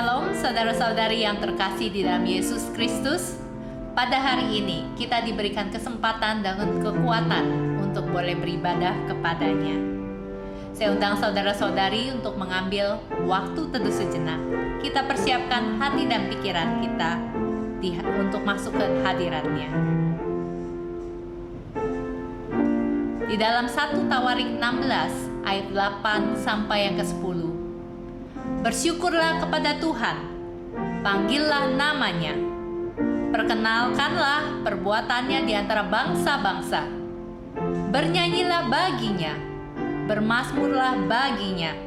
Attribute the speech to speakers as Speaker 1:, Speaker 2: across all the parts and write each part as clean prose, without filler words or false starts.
Speaker 1: Shalom saudara-saudari yang terkasih di dalam Yesus Kristus. Pada hari ini kita diberikan kesempatan dan kekuatan untuk boleh beribadah kepadanya. Saya undang saudara-saudari untuk mengambil waktu teduh sejenak. Kita persiapkan hati dan pikiran kita untuk masuk ke hadirat-Nya. Di dalam 1 Tawarik 16 ayat 8 sampai yang ke-10. Bersyukurlah kepada Tuhan, panggillah namanya, perkenalkanlah perbuatannya di antara bangsa-bangsa. Bernyanyilah baginya, bermazmurlah baginya,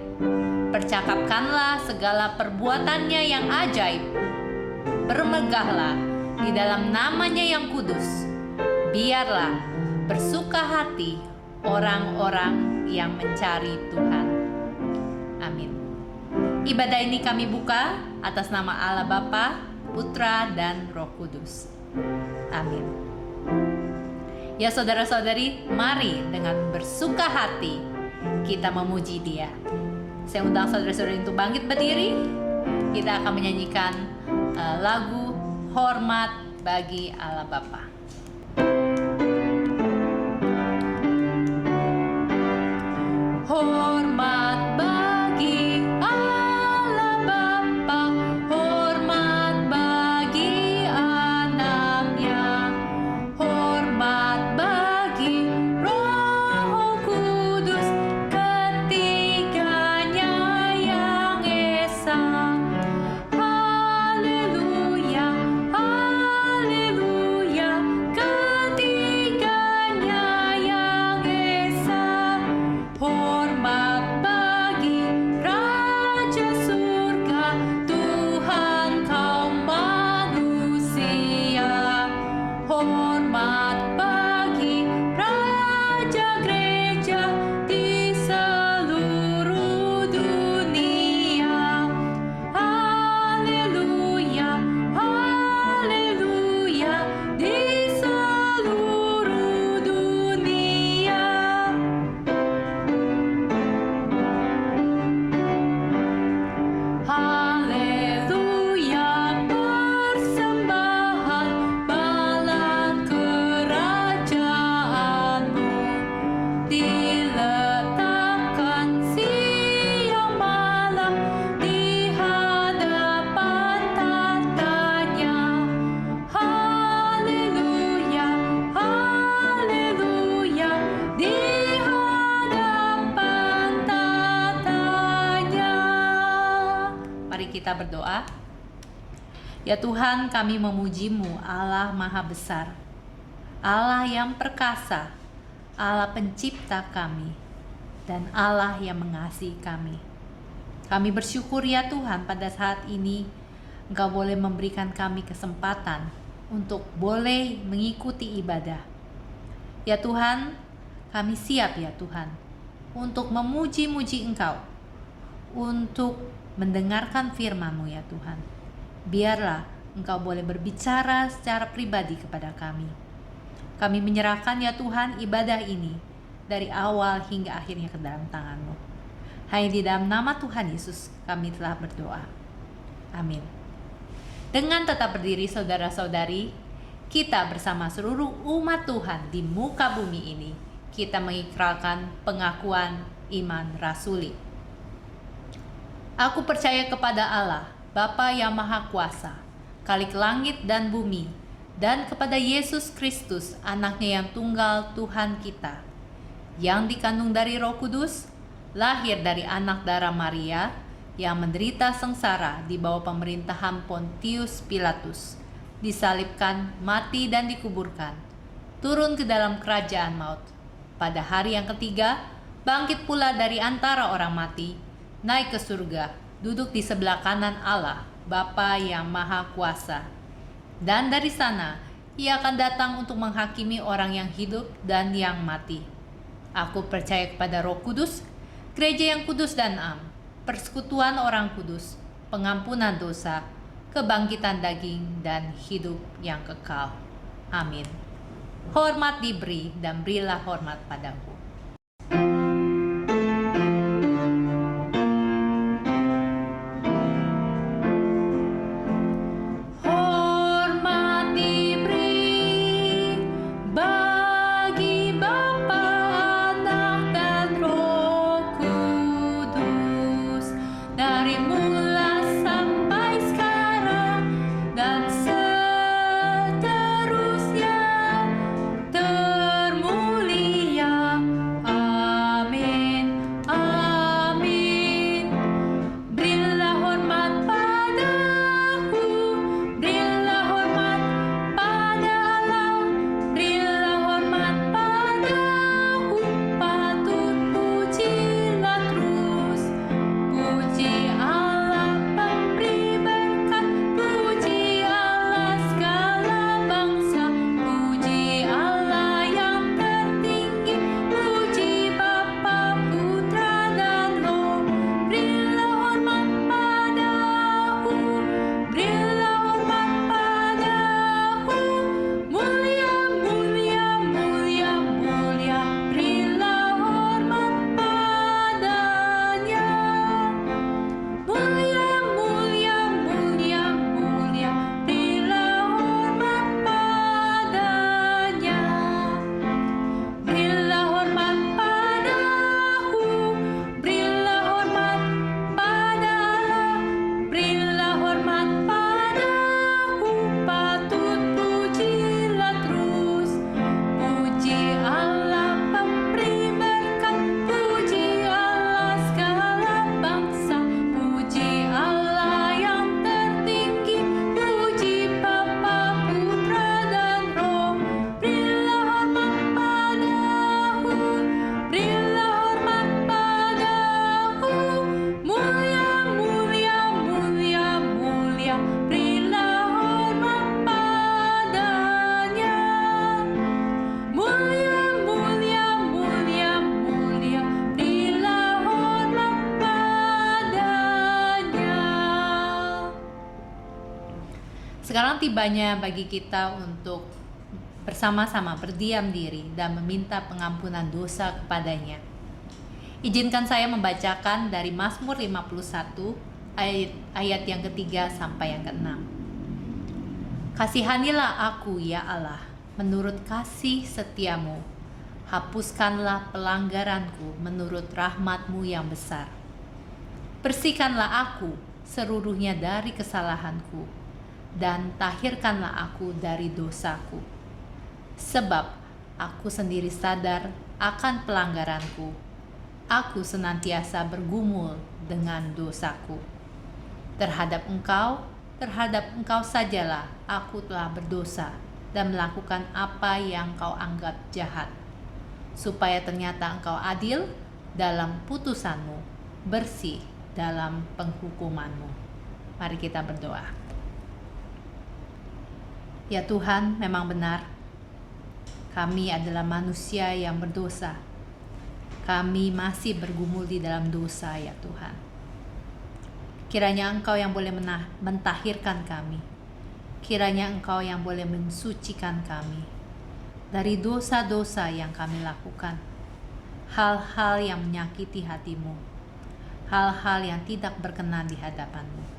Speaker 1: percakapkanlah segala perbuatannya yang ajaib. Bermegahlah di dalam namanya yang kudus. Biarlah bersuka hati orang-orang yang mencari Tuhan. Amin. Ibadah ini kami buka atas nama Allah Bapa, Putra, dan Roh Kudus. Amin. Ya saudara-saudari, mari dengan bersuka hati kita memuji Dia. Saya undang saudara-saudari untuk bangkit berdiri. Kita akan menyanyikan lagu Hormat bagi Allah Bapa. Hormat bagi Allah Bapa, hormat bagi anaknya, hormat bagi Roh Kudus, ketiganya yang esa. Haleluya, haleluya, ketiganya yang esa. Hormat bagi Raja Surga, Tuhan kaum manusia. Hormat bagi Raja Gereja di seluruh dunia. Haleluya, haleluya, di seluruh dunia. Haleluya, persembahan bala kerajaanmu diletakkan siang malam di hadapan tatanya. Haleluya, haleluya, di hadapan tatanya. Mari kita berdoa. Ya Tuhan, kami memuji-Mu, Allah Maha Besar, Allah yang perkasa, Allah pencipta kami, dan Allah yang mengasihi kami. Kami bersyukur ya Tuhan, pada saat ini Engkau boleh memberikan kami kesempatan untuk boleh mengikuti ibadah. Ya Tuhan, kami siap ya Tuhan untuk memuji-muji Engkau, untuk mendengarkan firman-Mu ya Tuhan. Biarlah Engkau boleh berbicara secara pribadi kepada kami. Kami menyerahkan ya Tuhan ibadah ini dari awal hingga akhirnya ke dalam tangan-Mu. Hanya di dalam nama Tuhan Yesus kami telah berdoa. Amin. Dengan tetap berdiri saudara-saudari, kita bersama seluruh umat Tuhan di muka bumi ini, kita mengikrarkan pengakuan iman rasuli. Aku percaya kepada Allah, Bapa yang Maha Kuasa, Khalik langit dan bumi, dan kepada Yesus Kristus, Anaknya yang tunggal Tuhan kita, yang dikandung dari Roh Kudus, lahir dari anak darah Maria, yang menderita sengsara di bawah pemerintahan Pontius Pilatus, disalibkan, mati dan dikuburkan, turun ke dalam kerajaan maut. Pada hari yang ketiga, bangkit pula dari antara orang mati, naik ke surga, duduk di sebelah kanan Allah, Bapa yang Maha Kuasa. Dan dari sana, Ia akan datang untuk menghakimi orang yang hidup dan yang mati. Aku percaya kepada Roh Kudus, gereja yang kudus dan am, persekutuan orang kudus, pengampunan dosa, kebangkitan daging, dan hidup yang kekal. Amin. Hormat diberi dan berilah hormat padaku. Sekarang tibanya bagi kita untuk bersama-sama berdiam diri dan meminta pengampunan dosa kepadanya. Izinkan saya membacakan dari Mazmur 51 ayat yang ketiga sampai yang keenam. Kasihanilah aku ya Allah, menurut kasih setiamu. Hapuskanlah pelanggaranku menurut rahmat-Mu yang besar. Bersihkanlah aku seluruhnya dari kesalahanku, dan tahirkanlah aku dari dosaku. Sebab aku sendiri sadar akan pelanggaranku. Aku senantiasa bergumul dengan dosaku. Terhadap Engkau sajalah aku telah berdosa dan melakukan apa yang Kau anggap jahat. Supaya ternyata Engkau adil dalam putusan-Mu, bersih dalam penghukuman-Mu. Mari kita berdoa. Ya Tuhan, memang benar, kami adalah manusia yang berdosa. Kami masih bergumul di dalam dosa, ya Tuhan. Kiranya Engkau yang boleh mentahirkan kami. Kiranya Engkau yang boleh mensucikan kami dari dosa-dosa yang kami lakukan. Hal-hal yang menyakiti hati-Mu. Hal-hal yang tidak berkenan di hadapan-Mu.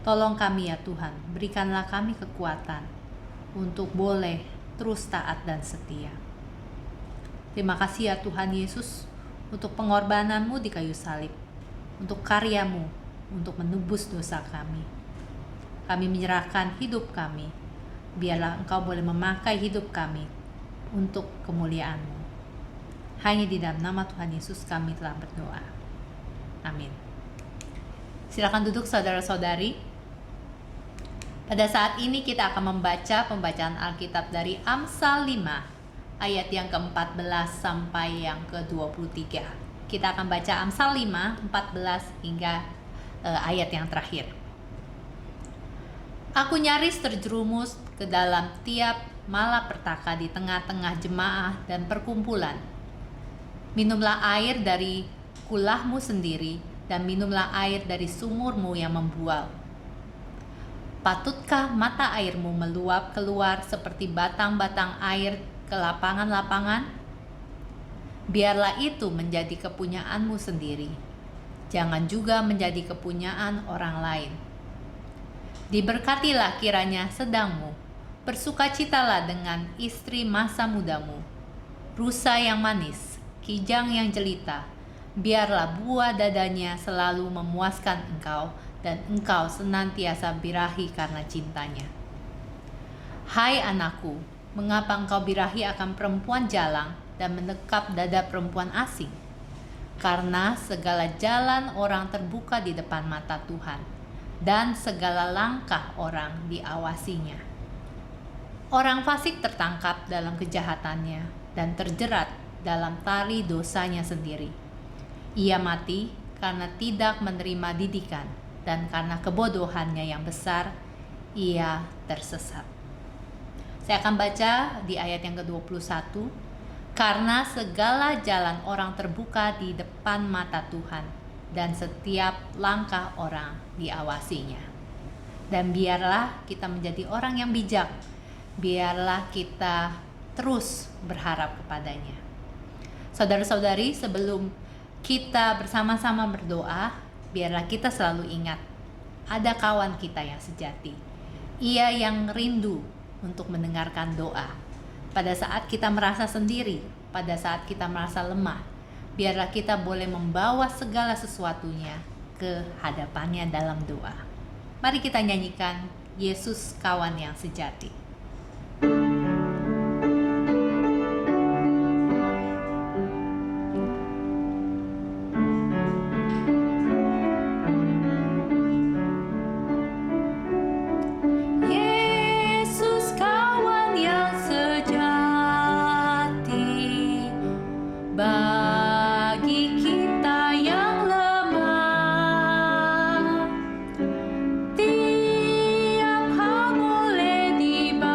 Speaker 1: Tolong kami ya Tuhan, berikanlah kami kekuatan untuk boleh terus taat dan setia. Terima kasih ya Tuhan Yesus untuk pengorbanan-Mu di kayu salib, untuk karya-Mu, untuk menebus dosa kami. Kami menyerahkan hidup kami, biarlah Engkau boleh memakai hidup kami untuk kemuliaan-Mu. Hanya di dalam nama Tuhan Yesus kami telah berdoa. Amin. Silakan duduk saudara-saudari. Pada saat ini kita akan membaca pembacaan Alkitab dari Amsal 5 ayat yang ke-14 sampai yang ke-23. Kita akan baca Amsal 5, 14 hingga ayat yang terakhir. Aku nyaris terjerumus ke dalam tiap malapetaka di tengah-tengah jemaah dan perkumpulan. Minumlah air dari kulahmu sendiri dan minumlah air dari sumurmu yang membual. Patutkah mata airmu meluap keluar seperti batang-batang air ke lapangan-lapangan? Biarlah itu menjadi kepunyaanmu sendiri. Jangan juga menjadi kepunyaan orang lain. Diberkatilah kiranya sedangmu. Bersukacitalah dengan istri masa mudamu. Rusa yang manis, kijang yang jelita. Biarlah buah dadanya selalu memuaskan engkau, dan engkau senantiasa birahi karena cintanya. Hai anakku, mengapa engkau birahi akan perempuan jalang dan mendekap dada perempuan asing? Karena segala jalan orang terbuka di depan mata Tuhan, dan segala langkah orang diawasinya. Orang fasik tertangkap dalam kejahatannya dan terjerat dalam tali dosanya sendiri. Ia mati karena tidak menerima didikan, dan karena kebodohannya yang besar, ia tersesat. Saya akan baca di ayat yang ke-21. Karena segala jalan orang terbuka di depan mata Tuhan, dan setiap langkah orang diawasinya. Dan biarlah kita menjadi orang yang bijak. Biarlah kita terus berharap kepadanya. Saudara-saudari, sebelum kita bersama-sama berdoa, biarlah kita selalu ingat, ada kawan kita yang sejati. Ia yang rindu untuk mendengarkan doa. Pada saat kita merasa sendiri, pada saat kita merasa lemah, biarlah kita boleh membawa segala sesuatunya ke hadapannya dalam doa. Mari kita nyanyikan Yesus kawan yang sejati.
Speaker 2: Bagi kita yang lemah, tiap hal boleh dibantu.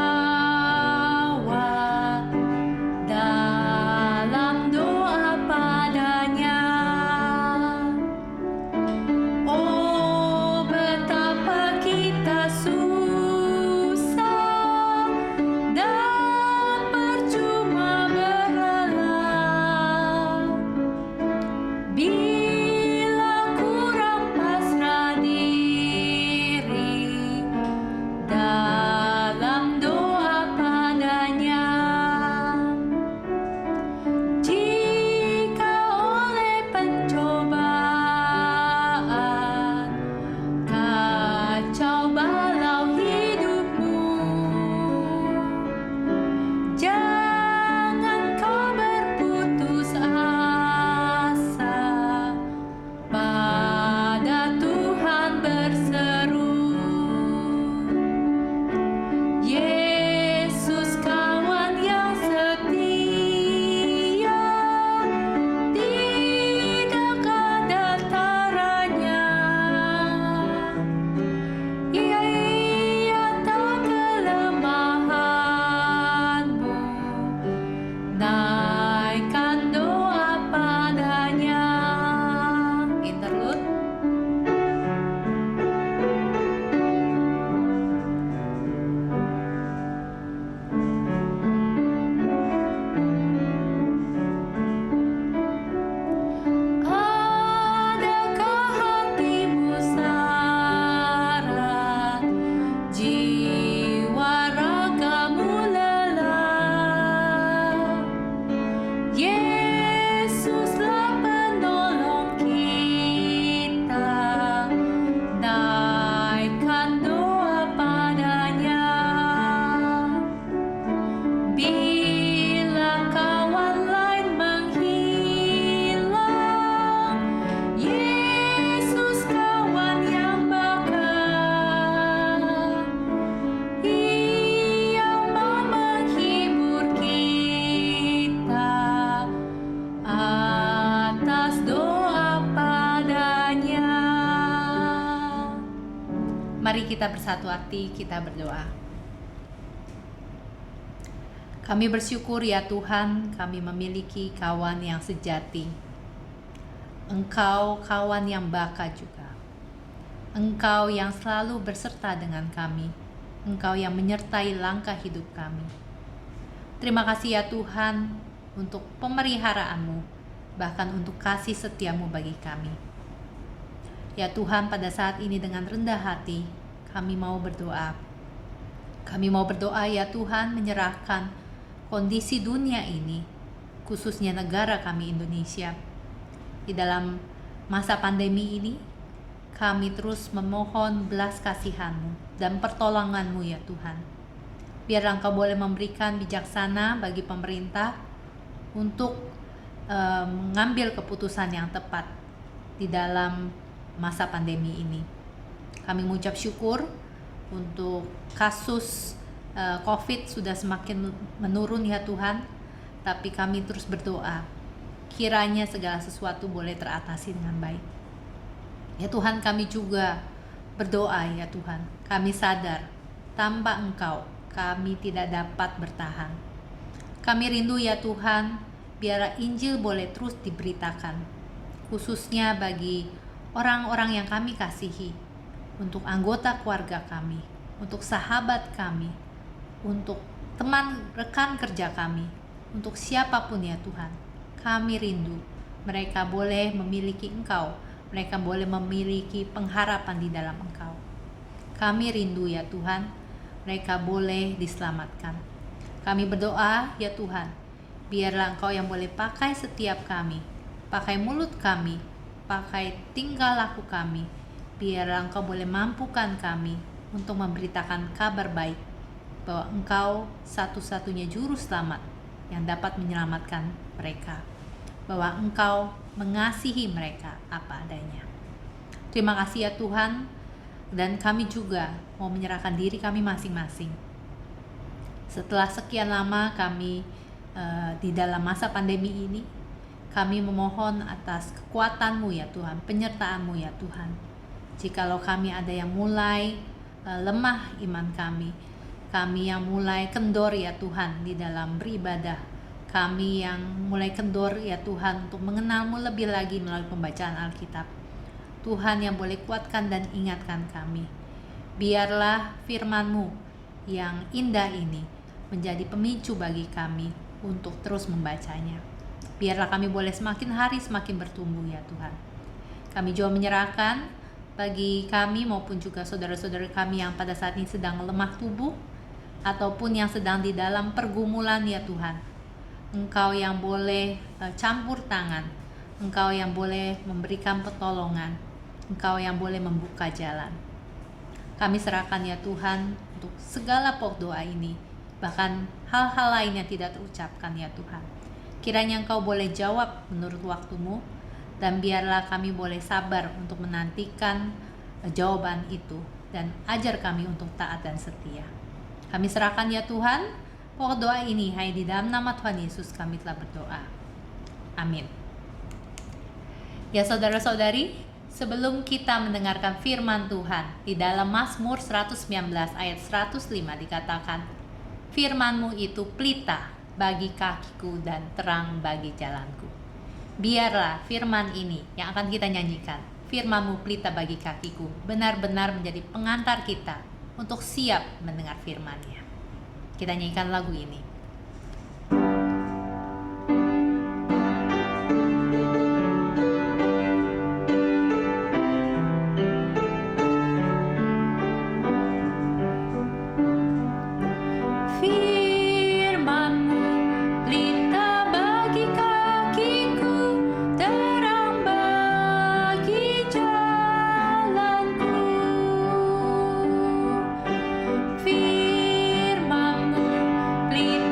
Speaker 1: Mari kita bersatu hati, kita berdoa. Kami bersyukur ya Tuhan, kami memiliki kawan yang sejati. Engkau kawan yang baka juga. Engkau yang selalu berserta dengan kami. Engkau yang menyertai langkah hidup kami. Terima kasih ya Tuhan untuk pemeliharaanmu, bahkan untuk kasih setiamu bagi kami. Ya Tuhan, pada saat ini dengan rendah hati, kami mau berdoa. Kami mau berdoa ya Tuhan, menyerahkan kondisi dunia ini, khususnya negara kami Indonesia. Di dalam masa pandemi ini, kami terus memohon belas kasihan-Mu dan pertolongan-Mu ya Tuhan. Biar Engkau boleh memberikan bijaksana bagi pemerintah untuk mengambil keputusan yang tepat di dalam masa pandemi ini. Kami mengucap syukur untuk kasus COVID sudah semakin menurun ya Tuhan, tapi kami terus berdoa kiranya segala sesuatu boleh teratasi dengan baik. Ya Tuhan, kami juga berdoa ya Tuhan, kami sadar tanpa Engkau kami tidak dapat bertahan. Kami rindu ya Tuhan, biar Injil boleh terus diberitakan, khususnya bagi orang-orang yang kami kasihi, untuk anggota keluarga kami, untuk sahabat kami, untuk teman rekan kerja kami, untuk siapapun ya Tuhan. Kami rindu mereka boleh memiliki Engkau, mereka boleh memiliki pengharapan di dalam Engkau. Kami rindu ya Tuhan, mereka boleh diselamatkan. Kami berdoa ya Tuhan, biarlah Engkau yang boleh pakai setiap kami, pakai mulut kami, pakai tingkah laku kami, biarlah Engkau boleh mampukan kami untuk memberitakan kabar baik bahwa Engkau satu-satunya juru selamat yang dapat menyelamatkan mereka, bahwa Engkau mengasihi mereka apa adanya. Terima kasih ya Tuhan, dan kami juga mau menyerahkan diri kami masing-masing. Setelah sekian lama kami di dalam masa pandemi ini, kami memohon atas kekuatan-Mu ya Tuhan, penyertaan-Mu ya Tuhan. Jikalau kami ada yang mulai lemah iman kami yang mulai kendor ya Tuhan di dalam beribadah, kami yang mulai kendor ya Tuhan untuk mengenal-Mu lebih lagi melalui pembacaan Alkitab, Tuhan yang boleh kuatkan dan ingatkan kami. Biarlah firman-Mu yang indah ini menjadi pemicu bagi kami untuk terus membacanya. Biarlah kami boleh semakin hari semakin bertumbuh ya Tuhan. Kami juga menyerahkan bagi kami maupun juga saudara-saudara kami yang pada saat ini sedang lemah tubuh ataupun yang sedang di dalam pergumulan ya Tuhan. Engkau yang boleh campur tangan, Engkau yang boleh memberikan pertolongan, Engkau yang boleh membuka jalan. Kami serahkan ya Tuhan untuk segala pokok doa ini, bahkan hal-hal lain yang tidak terucapkan ya Tuhan. Kiranya Engkau boleh jawab menurut waktu-Mu, dan biarlah kami boleh sabar untuk menantikan jawaban itu, dan ajar kami untuk taat dan setia. Kami serahkan ya Tuhan pokok doa ini hanya di dalam nama Tuhan Yesus kami telah berdoa. Amin. Ya saudara-saudari, sebelum kita mendengarkan firman Tuhan, di dalam Mazmur 119 ayat 105 dikatakan, firman-Mu itu pelita bagi kakiku dan terang bagi jalanku. Biarlah firman ini yang akan kita nyanyikan, firman-Mu pelita bagi kakiku, benar-benar menjadi pengantar kita untuk siap mendengar firman-Nya. Kita nyanyikan lagu ini.
Speaker 2: Firman-Mu pelita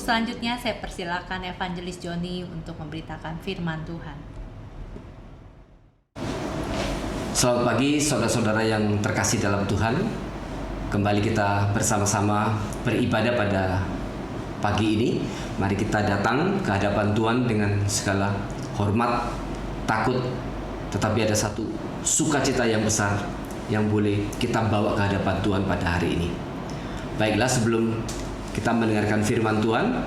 Speaker 1: selanjutnya saya persilakan Evangelis Joni untuk memberitakan firman Tuhan.
Speaker 3: Selamat pagi saudara-saudara yang terkasih dalam Tuhan. Kembali kita bersama-sama beribadah pada pagi ini. Mari kita datang ke hadapan Tuhan dengan segala hormat, takut, tetapi ada satu sukacita yang besar yang boleh kita bawa ke hadapan Tuhan pada hari ini. Baiklah, sebelum kita mendengarkan firman Tuhan,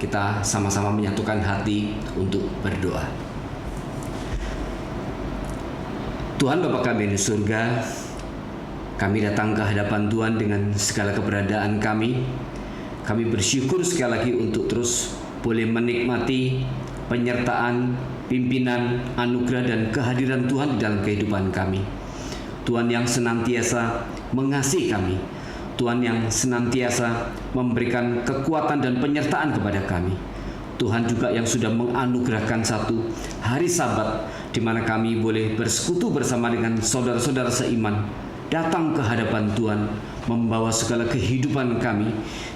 Speaker 3: kita sama-sama menyatukan hati untuk berdoa. Tuhan Bapa kami di surga, kami datang ke hadapan Tuhan dengan segala keberadaan kami. Kami bersyukur sekali lagi untuk terus boleh menikmati penyertaan, pimpinan, anugerah dan kehadiran Tuhan di dalam kehidupan kami. Tuhan yang senantiasa mengasihi kami, Tuhan yang senantiasa memberikan kekuatan dan penyertaan kepada kami. Tuhan juga yang sudah menganugerahkan satu hari Sabat di mana kami boleh bersekutu bersama dengan saudara-saudara seiman, datang ke hadapan Tuhan, membawa segala kehidupan kami,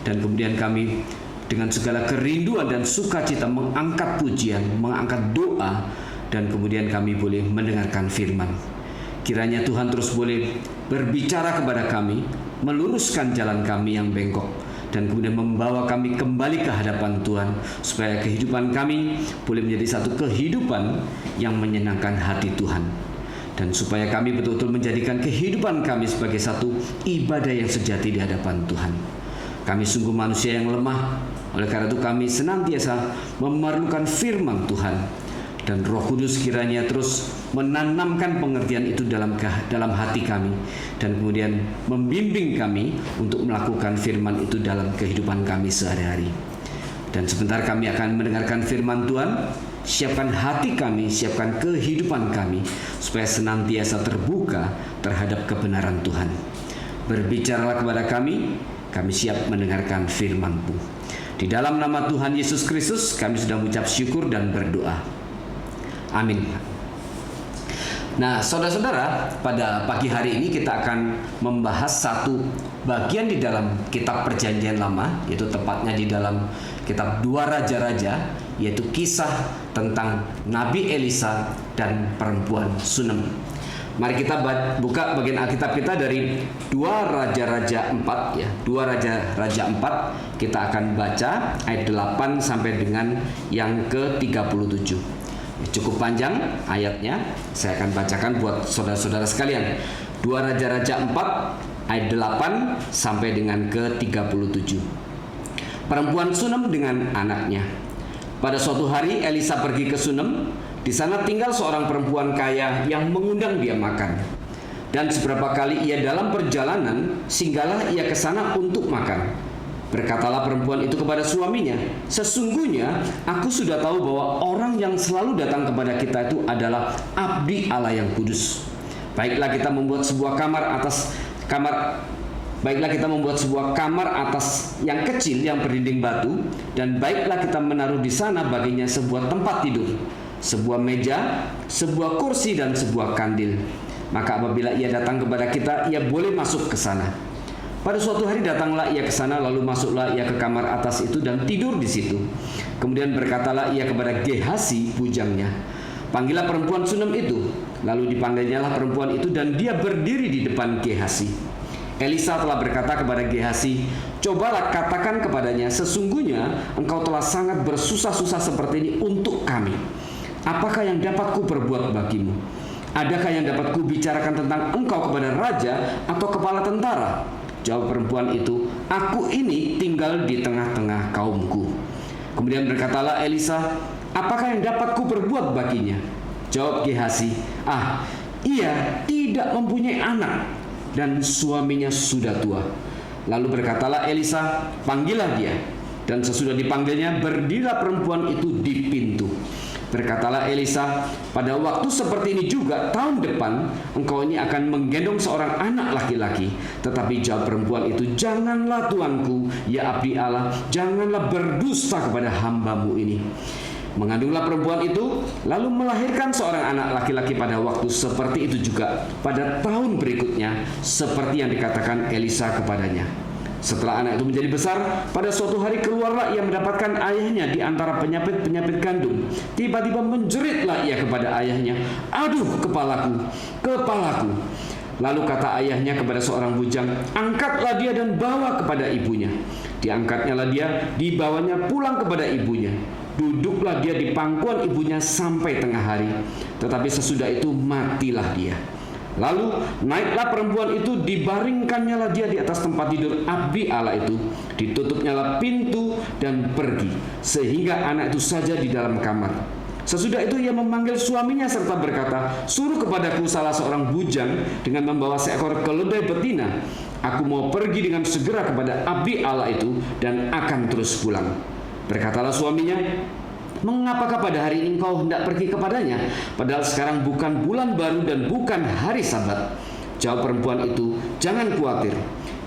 Speaker 3: dan kemudian kami dengan segala kerinduan dan sukacita mengangkat pujian, mengangkat doa, dan kemudian kami boleh mendengarkan firman. Kiranya Tuhan terus boleh berbicara kepada kami, meluruskan jalan kami yang bengkok, dan kemudian membawa kami kembali ke hadapan Tuhan, supaya kehidupan kami boleh menjadi satu kehidupan yang menyenangkan hati Tuhan, dan supaya kami betul-betul menjadikan kehidupan kami sebagai satu ibadah yang sejati di hadapan Tuhan. Kami sungguh manusia yang lemah, oleh karena itu kami senantiasa memerlukan firman Tuhan, dan Roh Kudus kiranya terus menanamkan pengertian itu dalam hati kami, dan kemudian membimbing kami untuk melakukan firman itu dalam kehidupan kami sehari-hari. Dan sebentar kami akan mendengarkan firman Tuhan. Siapkan hati kami, siapkan kehidupan kami, supaya senantiasa terbuka terhadap kebenaran Tuhan. Berbicaralah kepada kami siap mendengarkan firman-Mu. Di dalam nama Tuhan Yesus Kristus kami sudah mengucap syukur dan berdoa. Amin. Nah, saudara-saudara, pada pagi hari ini kita akan membahas satu bagian di dalam kitab Perjanjian Lama, yaitu tepatnya di dalam kitab 2 Raja-Raja, yaitu kisah tentang Nabi Elisa dan perempuan Sunem. Mari kita buka bagian Alkitab kita dari 2 Raja-Raja 4 ya. 2 Raja-Raja 4 kita akan baca ayat 8 sampai dengan yang ke-37. Cukup panjang ayatnya, saya akan bacakan buat saudara-saudara sekalian. 2 Raja-Raja 4 ayat 8 sampai dengan ke-37. Perempuan Sunem dengan anaknya. Pada suatu hari Elisa pergi ke Sunem. Di sana tinggal seorang perempuan kaya yang mengundang dia makan. Dan seberapa kali ia dalam perjalanan, singgahlah ia ke sana untuk makan. Berkatalah perempuan itu kepada suaminya, "Sesungguhnya aku sudah tahu bahwa orang yang selalu datang kepada kita itu adalah abdi Allah yang kudus. Baiklah kita membuat sebuah kamar atas yang kecil yang berdinding batu, dan baiklah kita menaruh di sana baginya sebuah tempat tidur, sebuah meja, sebuah kursi dan sebuah kandil. Maka apabila ia datang kepada kita, ia boleh masuk ke sana." Pada suatu hari datanglah ia ke sana, lalu masuklah ia ke kamar atas itu dan tidur di situ. Kemudian berkatalah ia kepada Gehasi bujangnya, "Panggillah perempuan Sunem itu." Lalu dipanggilnyalah perempuan itu dan dia berdiri di depan Gehasi. Elisa telah berkata kepada Gehasi, "Cobalah katakan kepadanya, sesungguhnya engkau telah sangat bersusah-susah seperti ini untuk kami. Apakah yang dapat ku perbuat bagimu? Adakah yang dapat ku bicarakan tentang engkau kepada raja atau kepala tentara?" Jawab perempuan itu, "Aku ini tinggal di tengah-tengah kaumku." Kemudian berkatalah Elisa, "Apakah yang dapat ku perbuat baginya?" Jawab Gehasi, "Ia tidak mempunyai anak dan suaminya sudah tua." Lalu berkatalah Elisa, "Panggillah dia." Dan sesudah dipanggilnya, berdirilah perempuan itu di pintu. Berkatalah Elisa, "Pada waktu seperti ini juga tahun depan, engkau ini akan menggendong seorang anak laki-laki." Tetapi jawab perempuan itu, "Janganlah tuanku, ya abdi Allah, janganlah berdusta kepada hambamu ini." Mengandunglah perempuan itu, lalu melahirkan seorang anak laki-laki pada waktu seperti itu juga pada tahun berikutnya, seperti yang dikatakan Elisa kepadanya. Setelah anak itu menjadi besar, pada suatu hari keluarlah ia mendapatkan ayahnya di antara penyapit-penyapit gandum. Tiba-tiba menjeritlah ia kepada ayahnya, "Aduh, kepalaku, kepalaku." Lalu kata ayahnya kepada seorang bujang, "Angkatlah dia dan bawa kepada ibunya." Diangkatnyalah dia, dibawanya pulang kepada ibunya. Duduklah dia di pangkuan ibunya sampai tengah hari. Tetapi sesudah itu matilah dia. Lalu naiklah perempuan itu, dibaringkannyalah dia di atas tempat tidur abdi Allah itu, ditutupnyalah pintu dan pergi, sehingga anak itu saja di dalam kamar. Sesudah itu ia memanggil suaminya serta berkata, "Suruh kepadaku salah seorang bujang dengan membawa seekor keledai betina. Aku mau pergi dengan segera kepada abdi Allah itu dan akan terus pulang." Berkatalah suaminya, "Mengapakah pada hari ini engkau hendak pergi kepadanya? Padahal sekarang bukan bulan baru dan bukan hari Sabat." Jawab perempuan itu, "Jangan khawatir."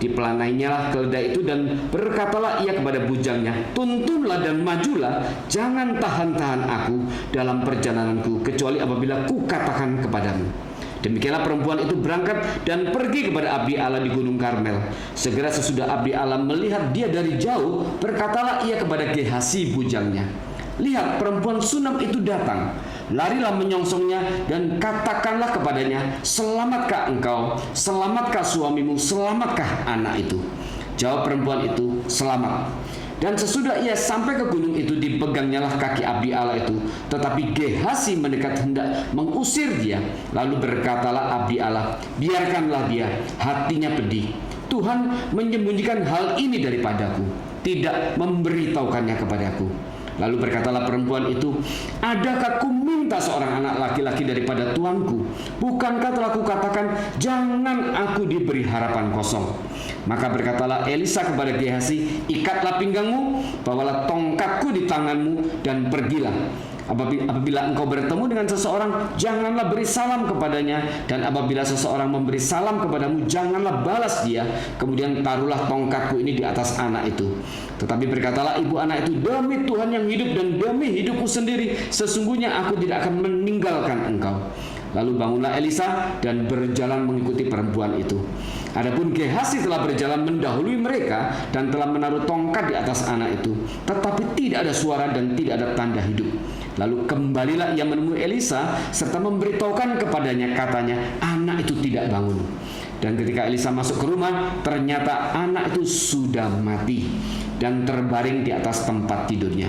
Speaker 3: Dipelanainya keledai itu dan berkatalah ia kepada bujangnya, "Tuntunlah dan majulah, jangan tahan-tahan aku dalam perjalananku, kecuali apabila kukatakan kepadamu." Demikianlah perempuan itu berangkat dan pergi kepada abdi Allah di Gunung Karmel. Segera sesudah abdi Allah melihat dia dari jauh, berkatalah ia kepada Gehasi bujangnya, "Lihat, perempuan Sunam itu datang." Larilah menyongsongnya dan katakanlah kepadanya, "Selamatkah engkau? Selamatkah suamimu? Selamatkah anak itu?" Jawab perempuan itu, "Selamat." Dan sesudah ia sampai ke gunung itu, dipegangnyalah kaki abdi Allah itu. Tetapi Gehasi mendekat hendak mengusir dia. Lalu berkatalah abdi Allah, "Biarkanlah dia, hatinya pedih. Tuhan menyembunyikan hal ini daripadaku, tidak memberitahukannya kepadaku." Lalu berkatalah perempuan itu, "Adakah ku minta seorang anak laki-laki daripada tuanku? Bukankah telah kukatakan, jangan aku diberi harapan kosong?" Maka berkatalah Elisa kepada Gehasi, "Ikatlah pinggangmu, bawalah tongkatku di tanganmu, dan pergilah. Apabila engkau bertemu dengan seseorang, janganlah beri salam kepadanya, dan apabila seseorang memberi salam kepadamu, janganlah balas dia. Kemudian taruhlah tongkatku ini di atas anak itu." Tetapi berkatalah ibu anak itu, "Demi Tuhan yang hidup dan demi hidupku sendiri, sesungguhnya aku tidak akan meninggalkan engkau." Lalu bangunlah Elisa dan berjalan mengikuti perempuan itu. Adapun Gehasi telah berjalan mendahului mereka dan telah menaruh tongkat di atas anak itu, tetapi tidak ada suara dan tidak ada tanda hidup. Lalu kembalilah ia menemui Elisa serta memberitahukan kepadanya, katanya, "Anak itu tidak bangun." Dan ketika Elisa masuk ke rumah, ternyata anak itu sudah mati dan terbaring di atas tempat tidurnya.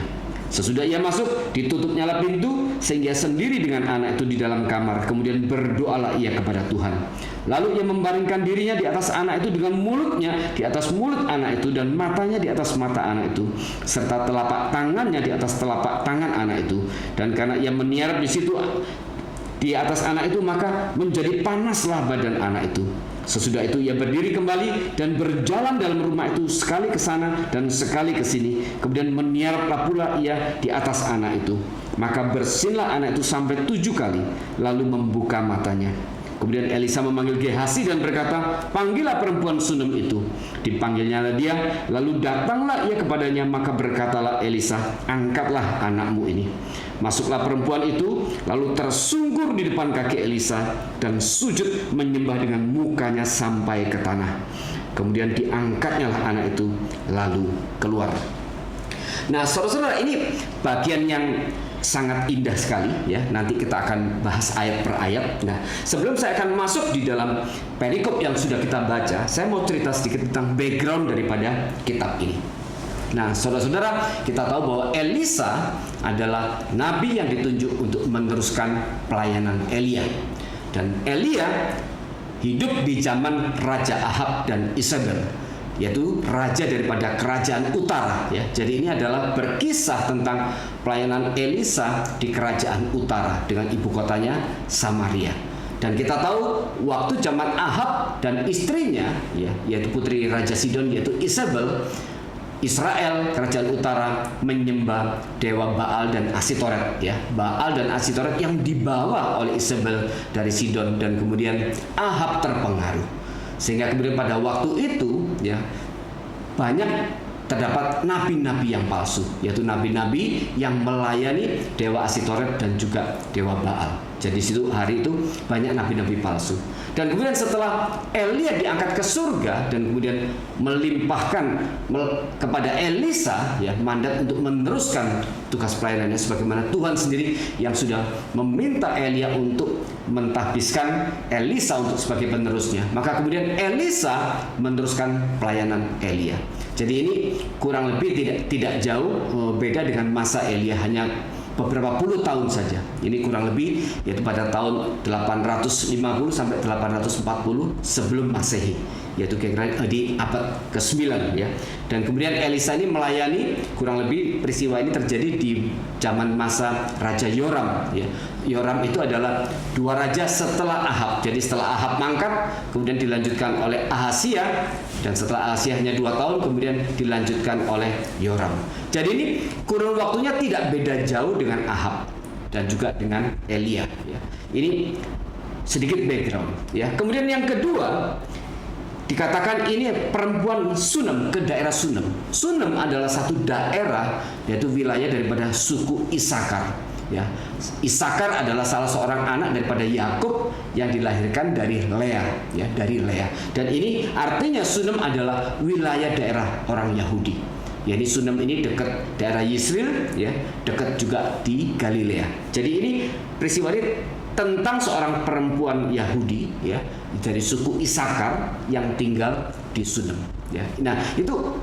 Speaker 3: Sesudah ia masuk, ditutupnyalah pintu sehingga sendiri dengan anak itu di dalam kamar. Kemudian berdoalah ia kepada Tuhan. Lalu ia membaringkan dirinya di atas anak itu dengan mulutnya di atas mulut anak itu dan matanya di atas mata anak itu, serta telapak tangannya di atas telapak tangan anak itu. Dan karena ia meniarap di situ di atas anak itu, maka menjadi panaslah badan anak itu. Sesudah itu ia berdiri kembali dan berjalan dalam rumah itu, sekali ke sana dan sekali ke sini. Kemudian meniaraplah pula ia di atas anak itu. Maka bersinlah anak itu sampai 7 kali, lalu membuka matanya. Kemudian Elisa memanggil Gehasi dan berkata, "Panggillah perempuan Sunem itu." Dipanggilnya dia, lalu datanglah ia kepadanya. Maka berkatalah Elisa, "Angkatlah anakmu ini." Masuklah perempuan itu, lalu tersungkur di depan kaki Elisa dan sujud menyembah dengan mukanya sampai ke tanah. Kemudian diangkatnyalah anak itu, lalu keluar. Nah, saudara-saudara, ini bagian yang sangat indah sekali ya. Nanti kita akan bahas ayat per ayat. Nah, sebelum saya akan masuk di dalam perikop yang sudah kita baca, saya mau cerita sedikit tentang background daripada kitab ini. Nah, saudara-saudara, kita tahu bahwa Elisa adalah nabi yang ditunjuk untuk meneruskan pelayanan Elia. Dan Elia hidup di zaman Raja Ahab dan Isabel, yaitu raja daripada kerajaan utara ya. Jadi ini adalah berkisah tentang pelayanan Elisa di kerajaan utara dengan ibu kotanya Samaria. Dan kita tahu waktu zaman Ahab dan istrinya ya, yaitu putri Raja Sidon yaitu Isabel, Israel, kerajaan utara, menyembah dewa Baal dan Asitoret ya. Baal dan Asitoret yang dibawa oleh Isabel dari Sidon, dan kemudian Ahab terpengaruh. Sehingga kemudian pada waktu itu ya, banyak terdapat nabi-nabi yang palsu, yaitu nabi-nabi yang melayani dewa Asitoret dan juga dewa Baal. Jadi situ hari itu banyak nabi-nabi palsu. Dan kemudian setelah Elia diangkat ke surga dan kemudian melimpahkan kepada Elisa ya mandat untuk meneruskan tugas pelayanannya, sebagaimana Tuhan sendiri yang sudah meminta Elia untuk mentahbiskan Elisa untuk sebagai penerusnya. Maka kemudian Elisa meneruskan pelayanan Elia. Jadi ini kurang lebih tidak jauh beda dengan masa Elia, hanya beberapa puluh tahun saja. Ini kurang lebih yaitu pada tahun 850 sampai 840 sebelum Masehi, yaitu kira-kira di abad ke-9 ya. Dan kemudian Elisa ini melayani, kurang lebih peristiwa ini terjadi di zaman masa Raja Yoram ya. Yoram itu adalah dua raja setelah Ahab. Jadi setelah Ahab mangkat, kemudian dilanjutkan oleh Ahasia, dan setelah Ahasia hanya 2 tahun, kemudian dilanjutkan oleh Yoram. Jadi ini kurun waktunya tidak beda jauh dengan Ahab dan juga dengan Elia ya. Ini sedikit background ya. Kemudian yang kedua, dikatakan ini perempuan Sunem ke daerah Sunem. Sunem adalah satu daerah, yaitu wilayah daripada suku Isakar. Ya, Isakar adalah salah seorang anak daripada Yakub yang dilahirkan dari Lea, ya, dari Lea. Dan ini artinya Sunem adalah wilayah daerah orang Yahudi. Ya, ini Sunem ini dekat daerah Yisrael, ya, dekat juga di Galilea. Jadi ini peristiwa ini tentang seorang perempuan Yahudi ya dari suku Isakar yang tinggal di Sunem ya. Nah, itu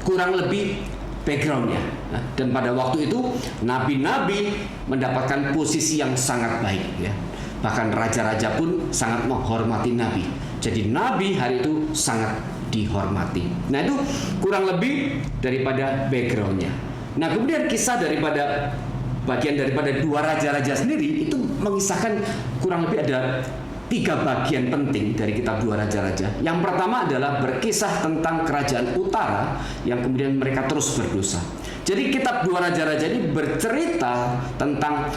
Speaker 3: kurang lebih backgroundnya. Nah, dan pada waktu itu nabi-nabi mendapatkan posisi yang sangat baik ya. Bahkan raja-raja pun sangat menghormati nabi. Jadi nabi hari itu sangat dihormati. Nah, itu kurang lebih daripada backgroundnya. Nah, kemudian kisah daripada bagian daripada dua raja-raja sendiri itu mengisahkan kurang lebih ada 3 bagian penting dari kitab Dua Raja-Raja. Yang pertama adalah berkisah tentang kerajaan utara yang kemudian mereka terus berdosa. Jadi kitab Dua Raja-Raja ini bercerita tentang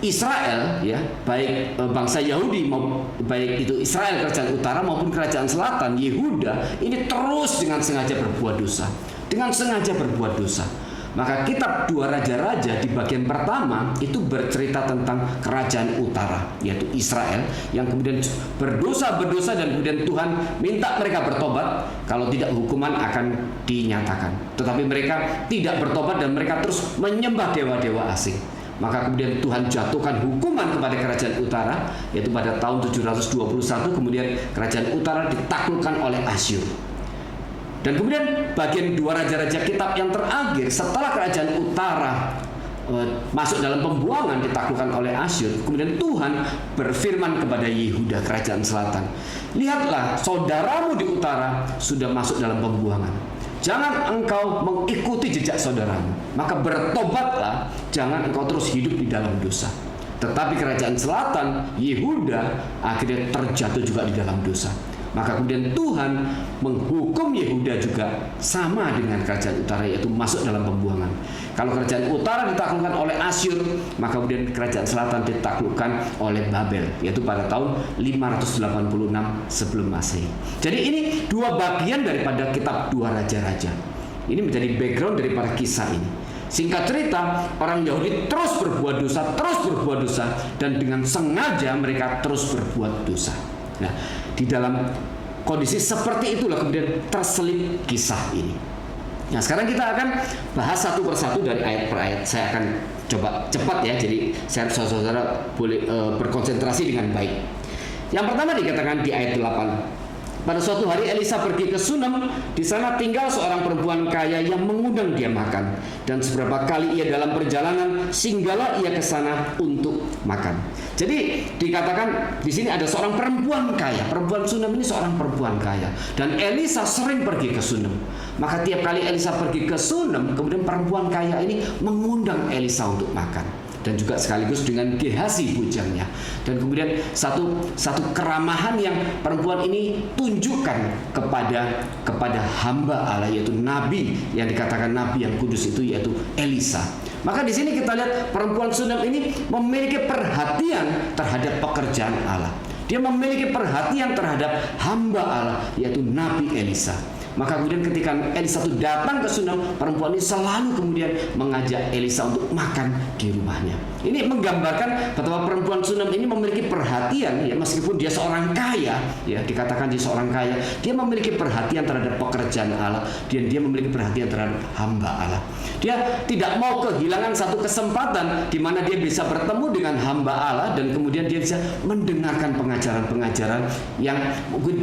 Speaker 3: Israel ya, baik bangsa Yahudi baik itu Israel kerajaan utara maupun kerajaan selatan Yehuda, ini terus dengan sengaja berbuat dosa. Dengan sengaja berbuat dosa. Maka kitab Dua Raja-Raja di bagian pertama itu bercerita tentang kerajaan utara, yaitu Israel yang kemudian berdosa dan kemudian Tuhan minta mereka bertobat, kalau tidak hukuman akan dinyatakan. Tetapi mereka tidak bertobat dan mereka terus menyembah dewa-dewa asing. Maka kemudian Tuhan jatuhkan hukuman kepada kerajaan utara, yaitu pada tahun 721 kemudian kerajaan utara ditaklukkan oleh Asyur. Dan kemudian bagian Dua Raja-Raja kitab yang terakhir setelah kerajaan utara masuk dalam pembuangan ditaklukkan oleh Asyur, kemudian Tuhan berfirman kepada Yehuda kerajaan selatan, lihatlah saudaramu di utara sudah masuk dalam pembuangan. Jangan engkau mengikuti jejak saudaramu, maka bertobatlah, jangan engkau terus hidup di dalam dosa. Tetapi kerajaan selatan Yehuda akhirnya terjatuh juga di dalam dosa. Maka kemudian Tuhan menghukum Yehuda juga sama dengan kerajaan utara, yaitu masuk dalam pembuangan. Kalau kerajaan utara ditaklukkan oleh Asyur, maka kemudian kerajaan selatan ditaklukkan oleh Babel, yaitu pada tahun 586 sebelum Masehi. Jadi ini 2 bagian daripada kitab Dua Raja-Raja. Ini menjadi background daripada kisah ini. Singkat cerita, orang Yahudi terus berbuat dosa, dan dengan sengaja mereka terus berbuat dosa. Nah, di dalam kondisi seperti itulah kemudian terselip kisah ini. Nah, sekarang kita akan bahas satu persatu dari ayat per ayat. Saya akan coba cepat ya, jadi saudara-saudara boleh berkonsentrasi dengan baik. Yang pertama dikatakan di ayat 8. Pada suatu hari Elisa pergi ke Sunem. Di sana tinggal seorang perempuan kaya yang mengundang dia makan. Dan seberapa kali ia dalam perjalanan, singgahlah ia ke sana untuk makan. Jadi dikatakan di sini ada seorang perempuan kaya. Perempuan Sunem ini seorang perempuan kaya. Dan Elisa sering pergi ke Sunem. Maka tiap kali Elisa pergi ke Sunem, kemudian perempuan kaya ini mengundang Elisa untuk makan. Dan juga sekaligus dengan Gehazi bujangnya. Dan kemudian satu keramahan yang perempuan ini tunjukkan kepada hamba Allah, yaitu nabi yang dikatakan nabi yang kudus itu, yaitu Elisa. Maka di sini kita lihat perempuan Sunem ini memiliki perhatian terhadap pekerjaan Allah. Dia memiliki perhatian terhadap hamba Allah, yaitu Nabi Elisa. Maka kemudian ketika Elisa itu datang ke Sunem, perempuan ini selalu kemudian mengajak Elisa untuk makan di rumahnya. Ini menggambarkan betapa perempuan Sunem ini memiliki perhatian, ya, meskipun dia seorang kaya, ya, dikatakan dia seorang kaya, dia memiliki perhatian terhadap pekerjaan Allah, dan dia memiliki perhatian terhadap hamba Allah. Dia tidak mau kehilangan satu kesempatan di mana dia bisa bertemu dengan hamba Allah, dan kemudian dia bisa mendengarkan pengajaran-pengajaran yang mungkin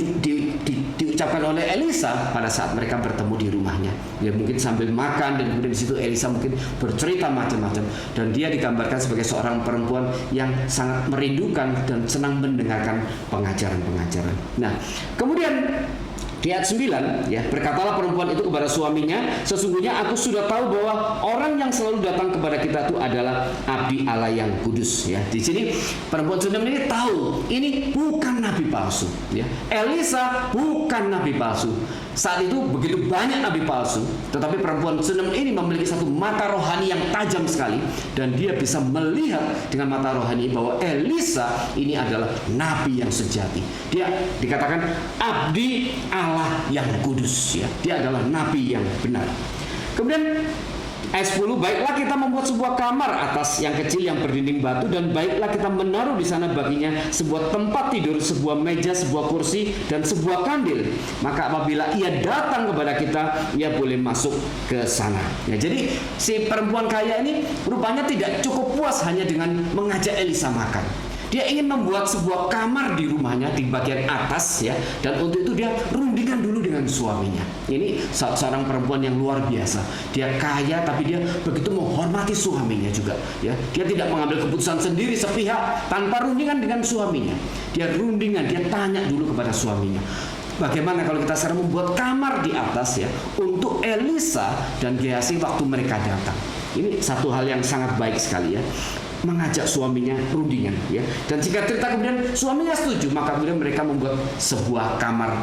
Speaker 3: diucapkan oleh Elisa pada saat mereka bertemu di rumahnya. Ya, mungkin sambil makan, dan kemudian di situ Elisa mungkin bercerita macam-macam, dan dia digambarkan sebagai seorang perempuan yang sangat merindukan dan senang mendengarkan pengajaran-pengajaran. Nah, kemudian di ayat 9, ya, berkatalah perempuan itu kepada suaminya, sesungguhnya aku sudah tahu bahwa orang yang selalu datang kepada kita itu adalah abdi Allah yang kudus, ya. Di sini perempuan Sunem ini tahu ini bukan nabi palsu, ya. Elisa bukan nabi palsu. Saat itu begitu banyak nabi palsu, tetapi perempuan Sunem ini memiliki satu mata rohani yang tajam sekali, dan dia bisa melihat dengan mata rohani bahwa Elisa ini adalah nabi yang sejati. Dia dikatakan abdi Allah yang kudus, ya. Dia adalah nabi yang benar. Kemudian ayat 10, baiklah kita membuat sebuah kamar atas yang kecil yang berdinding batu, dan baiklah kita menaruh di sana baginya sebuah tempat tidur, sebuah meja, sebuah kursi, dan sebuah kandil. Maka apabila ia datang kepada kita, ia boleh masuk ke sana. Ya, jadi si perempuan kaya ini rupanya tidak cukup puas hanya dengan mengajak Elisa makan. Dia ingin membuat sebuah kamar di rumahnya di bagian atas, ya, dan untuk itu dia rundingan dulu dengan suaminya. Ini seorang perempuan yang luar biasa. Dia kaya tapi dia begitu menghormati suaminya juga, ya. Dia tidak mengambil keputusan sendiri sepihak tanpa rundingan dengan suaminya. Dia rundingan, dia tanya dulu kepada suaminya. Bagaimana kalau kita sekarang membuat kamar di atas, ya, untuk Elisa dan Gehazi waktu mereka datang. Ini satu hal yang sangat baik sekali, ya, mengajak suaminya rundingan, ya. Dan jika cerita kemudian suaminya setuju, maka kemudian mereka membuat sebuah kamar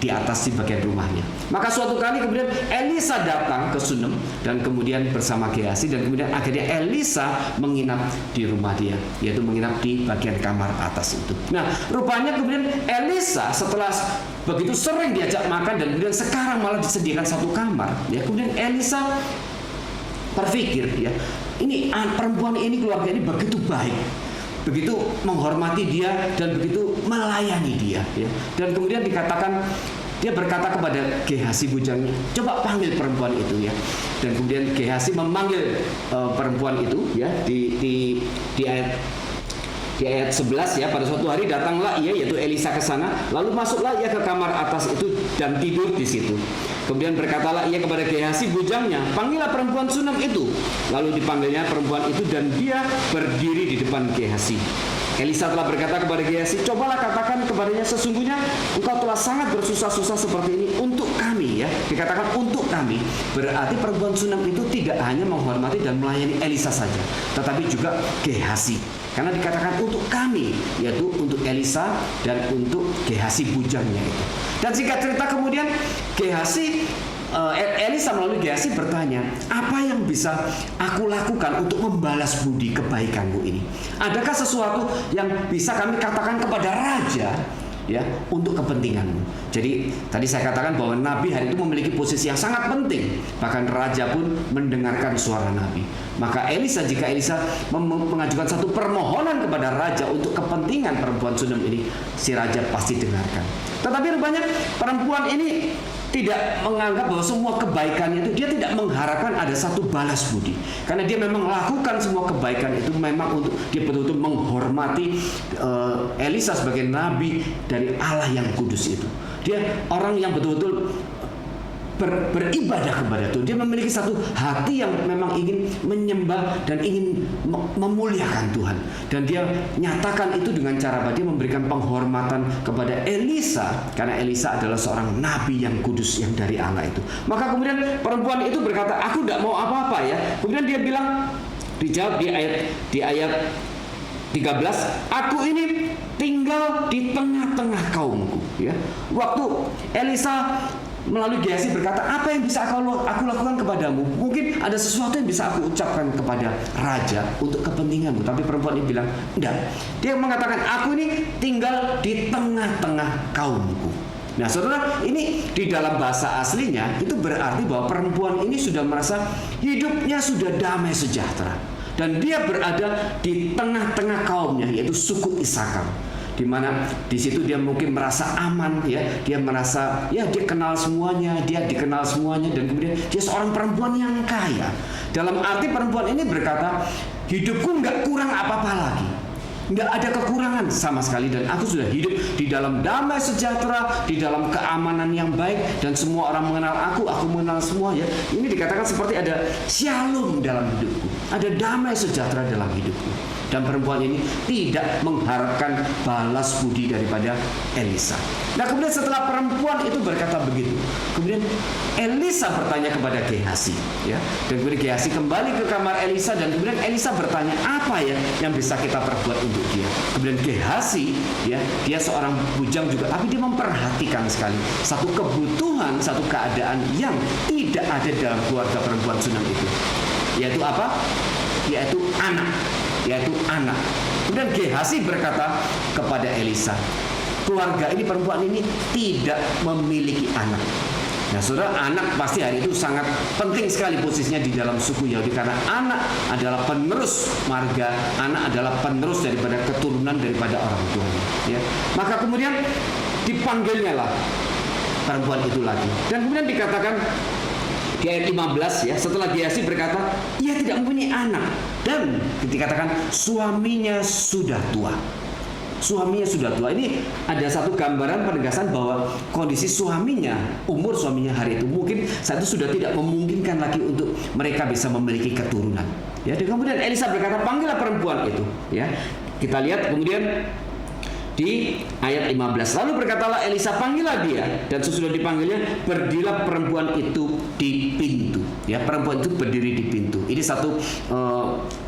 Speaker 3: di atas di bagian rumahnya. Maka suatu kali kemudian Elisa datang ke Sunem, dan kemudian bersama Gehazi, dan kemudian akhirnya Elisa menginap di rumah dia, yaitu menginap di bagian kamar atas itu. Nah, rupanya kemudian Elisa setelah begitu sering diajak makan, dan kemudian sekarang malah disediakan satu kamar, ya. Kemudian Elisa berpikir, ya, ini perempuan ini, keluarga ini begitu baik, begitu menghormati dia, dan begitu melayani dia, ya. Dan kemudian dikatakan, dia berkata kepada Gehazi bujangnya, coba panggil perempuan itu, ya. Dan kemudian Gehazi memanggil perempuan itu, ya, di ayat 11, ya, pada suatu hari datanglah ia, yaitu Elisa, ke sana, lalu masuklah ia ke kamar atas itu dan tidur di situ. Kemudian berkatalah ia kepada Gehazi bujangnya, panggillah perempuan Sunem itu. Lalu dipanggilnya perempuan itu, dan dia berdiri di depan Gehazi. Elisa telah berkata kepada Gehazi, cobalah katakan kepadanya, sesungguhnya engkau telah sangat bersusah-susah seperti ini untuk kami, ya. Dikatakan untuk kami, berarti perempuan Sunem itu tidak hanya menghormati dan melayani Elisa saja, tetapi juga Gehazi. Karena dikatakan untuk kami, yaitu untuk Elisa dan untuk Gehazi bujangnya itu. Dan singkat cerita kemudian Elisa melalui Gehazi bertanya, apa yang bisa aku lakukan untuk membalas budi kebaikanmu ini? Adakah sesuatu yang bisa kami katakan kepada raja, ya, untuk kepentinganmu? Jadi tadi saya katakan bahwa nabi hari itu memiliki posisi yang sangat penting. Bahkan raja pun mendengarkan suara nabi. Maka jika Elisa mengajukan satu permohonan kepada raja untuk kepentingan perempuan Sunem ini, si raja pasti dengarkan. Tetapi rupanya perempuan ini tidak menganggap bahwa semua kebaikannya itu, dia tidak mengharapkan ada satu balas budi. Karena dia memang melakukan semua kebaikan itu memang untuk dia betul-betul menghormati Elisa sebagai nabi dari Allah yang kudus itu. Dia orang yang betul-betul beribadah kepada Tuhan. Dia memiliki satu hati yang memang ingin menyembah dan ingin memuliakan Tuhan. Dan dia nyatakan itu dengan cara dia memberikan penghormatan kepada Elisa, karena Elisa adalah seorang nabi yang kudus yang dari Allah itu. Maka kemudian perempuan itu berkata, aku tidak mau apa-apa, ya. Kemudian dia bilang, dijawab di ayat 13, aku ini tinggal di tengah-tengah kaumku, ya. Waktu Elisa melalui Gehazi berkata, apa yang bisa aku lakukan kepadamu? Mungkin ada sesuatu yang bisa aku ucapkan kepada raja untuk kepentinganmu. Tapi perempuan ini bilang, enggak. Dia mengatakan, aku ini tinggal di tengah-tengah kaumku. Nah saudara, ini di dalam bahasa aslinya itu berarti bahwa perempuan ini sudah merasa hidupnya sudah damai sejahtera. Dan dia berada di tengah-tengah kaumnya, yaitu suku Isakar, di mana di situ dia mungkin merasa aman, ya, dia merasa ya dia kenal semuanya, dia dikenal semuanya, dan kemudian dia seorang perempuan yang kaya. Dalam arti perempuan ini berkata, hidupku nggak kurang apa-apa lagi, nggak ada kekurangan sama sekali, dan aku sudah hidup di dalam damai sejahtera, di dalam keamanan yang baik, dan semua orang mengenal aku mengenal semua, ya. Ini dikatakan seperti ada shalom dalam hidupku, ada damai sejahtera dalam hidupku. Dan perempuan ini tidak mengharapkan balas budi daripada Elisa. Nah kemudian setelah perempuan itu berkata begitu, kemudian Elisa bertanya kepada Gehazi, ya. Dan kemudian Gehazi kembali ke kamar Elisa, dan kemudian Elisa bertanya, apa ya yang bisa kita perbuat untuk dia. Kemudian Gehazi, ya, dia seorang bujang juga, tapi dia memperhatikan sekali satu kebutuhan, satu keadaan yang tidak ada dalam keluarga perempuan Sunam itu, yaitu apa? Yaitu anak. Kemudian Gehazi berkata kepada Elisa, keluarga ini, perempuan ini tidak memiliki anak. Nah saudara, anak pasti hari itu sangat penting sekali posisinya di dalam suku Yahudi, karena anak adalah penerus marga, anak adalah penerus daripada keturunan daripada orang tuanya, ya. Maka kemudian dipanggilnya lah perempuan itu lagi, dan kemudian dikatakan di ayat 15, ya, setelah Gehazi berkata ia tidak mempunyai anak, dan dikatakan suaminya sudah tua. Suaminya sudah tua. Ini ada satu gambaran penegasan bahwa kondisi suaminya, umur suaminya hari itu mungkin saat itu sudah tidak memungkinkan lagi untuk mereka bisa memiliki keturunan, ya. Dan kemudian Elisa berkata, panggillah perempuan itu, ya. Kita lihat kemudian di ayat 15, lalu berkatalah Elisa, panggillah dia, dan sesudah dipanggilnya berdirilah perempuan itu di pintu, ya. Perempuan itu berdiri di pintu. Ini satu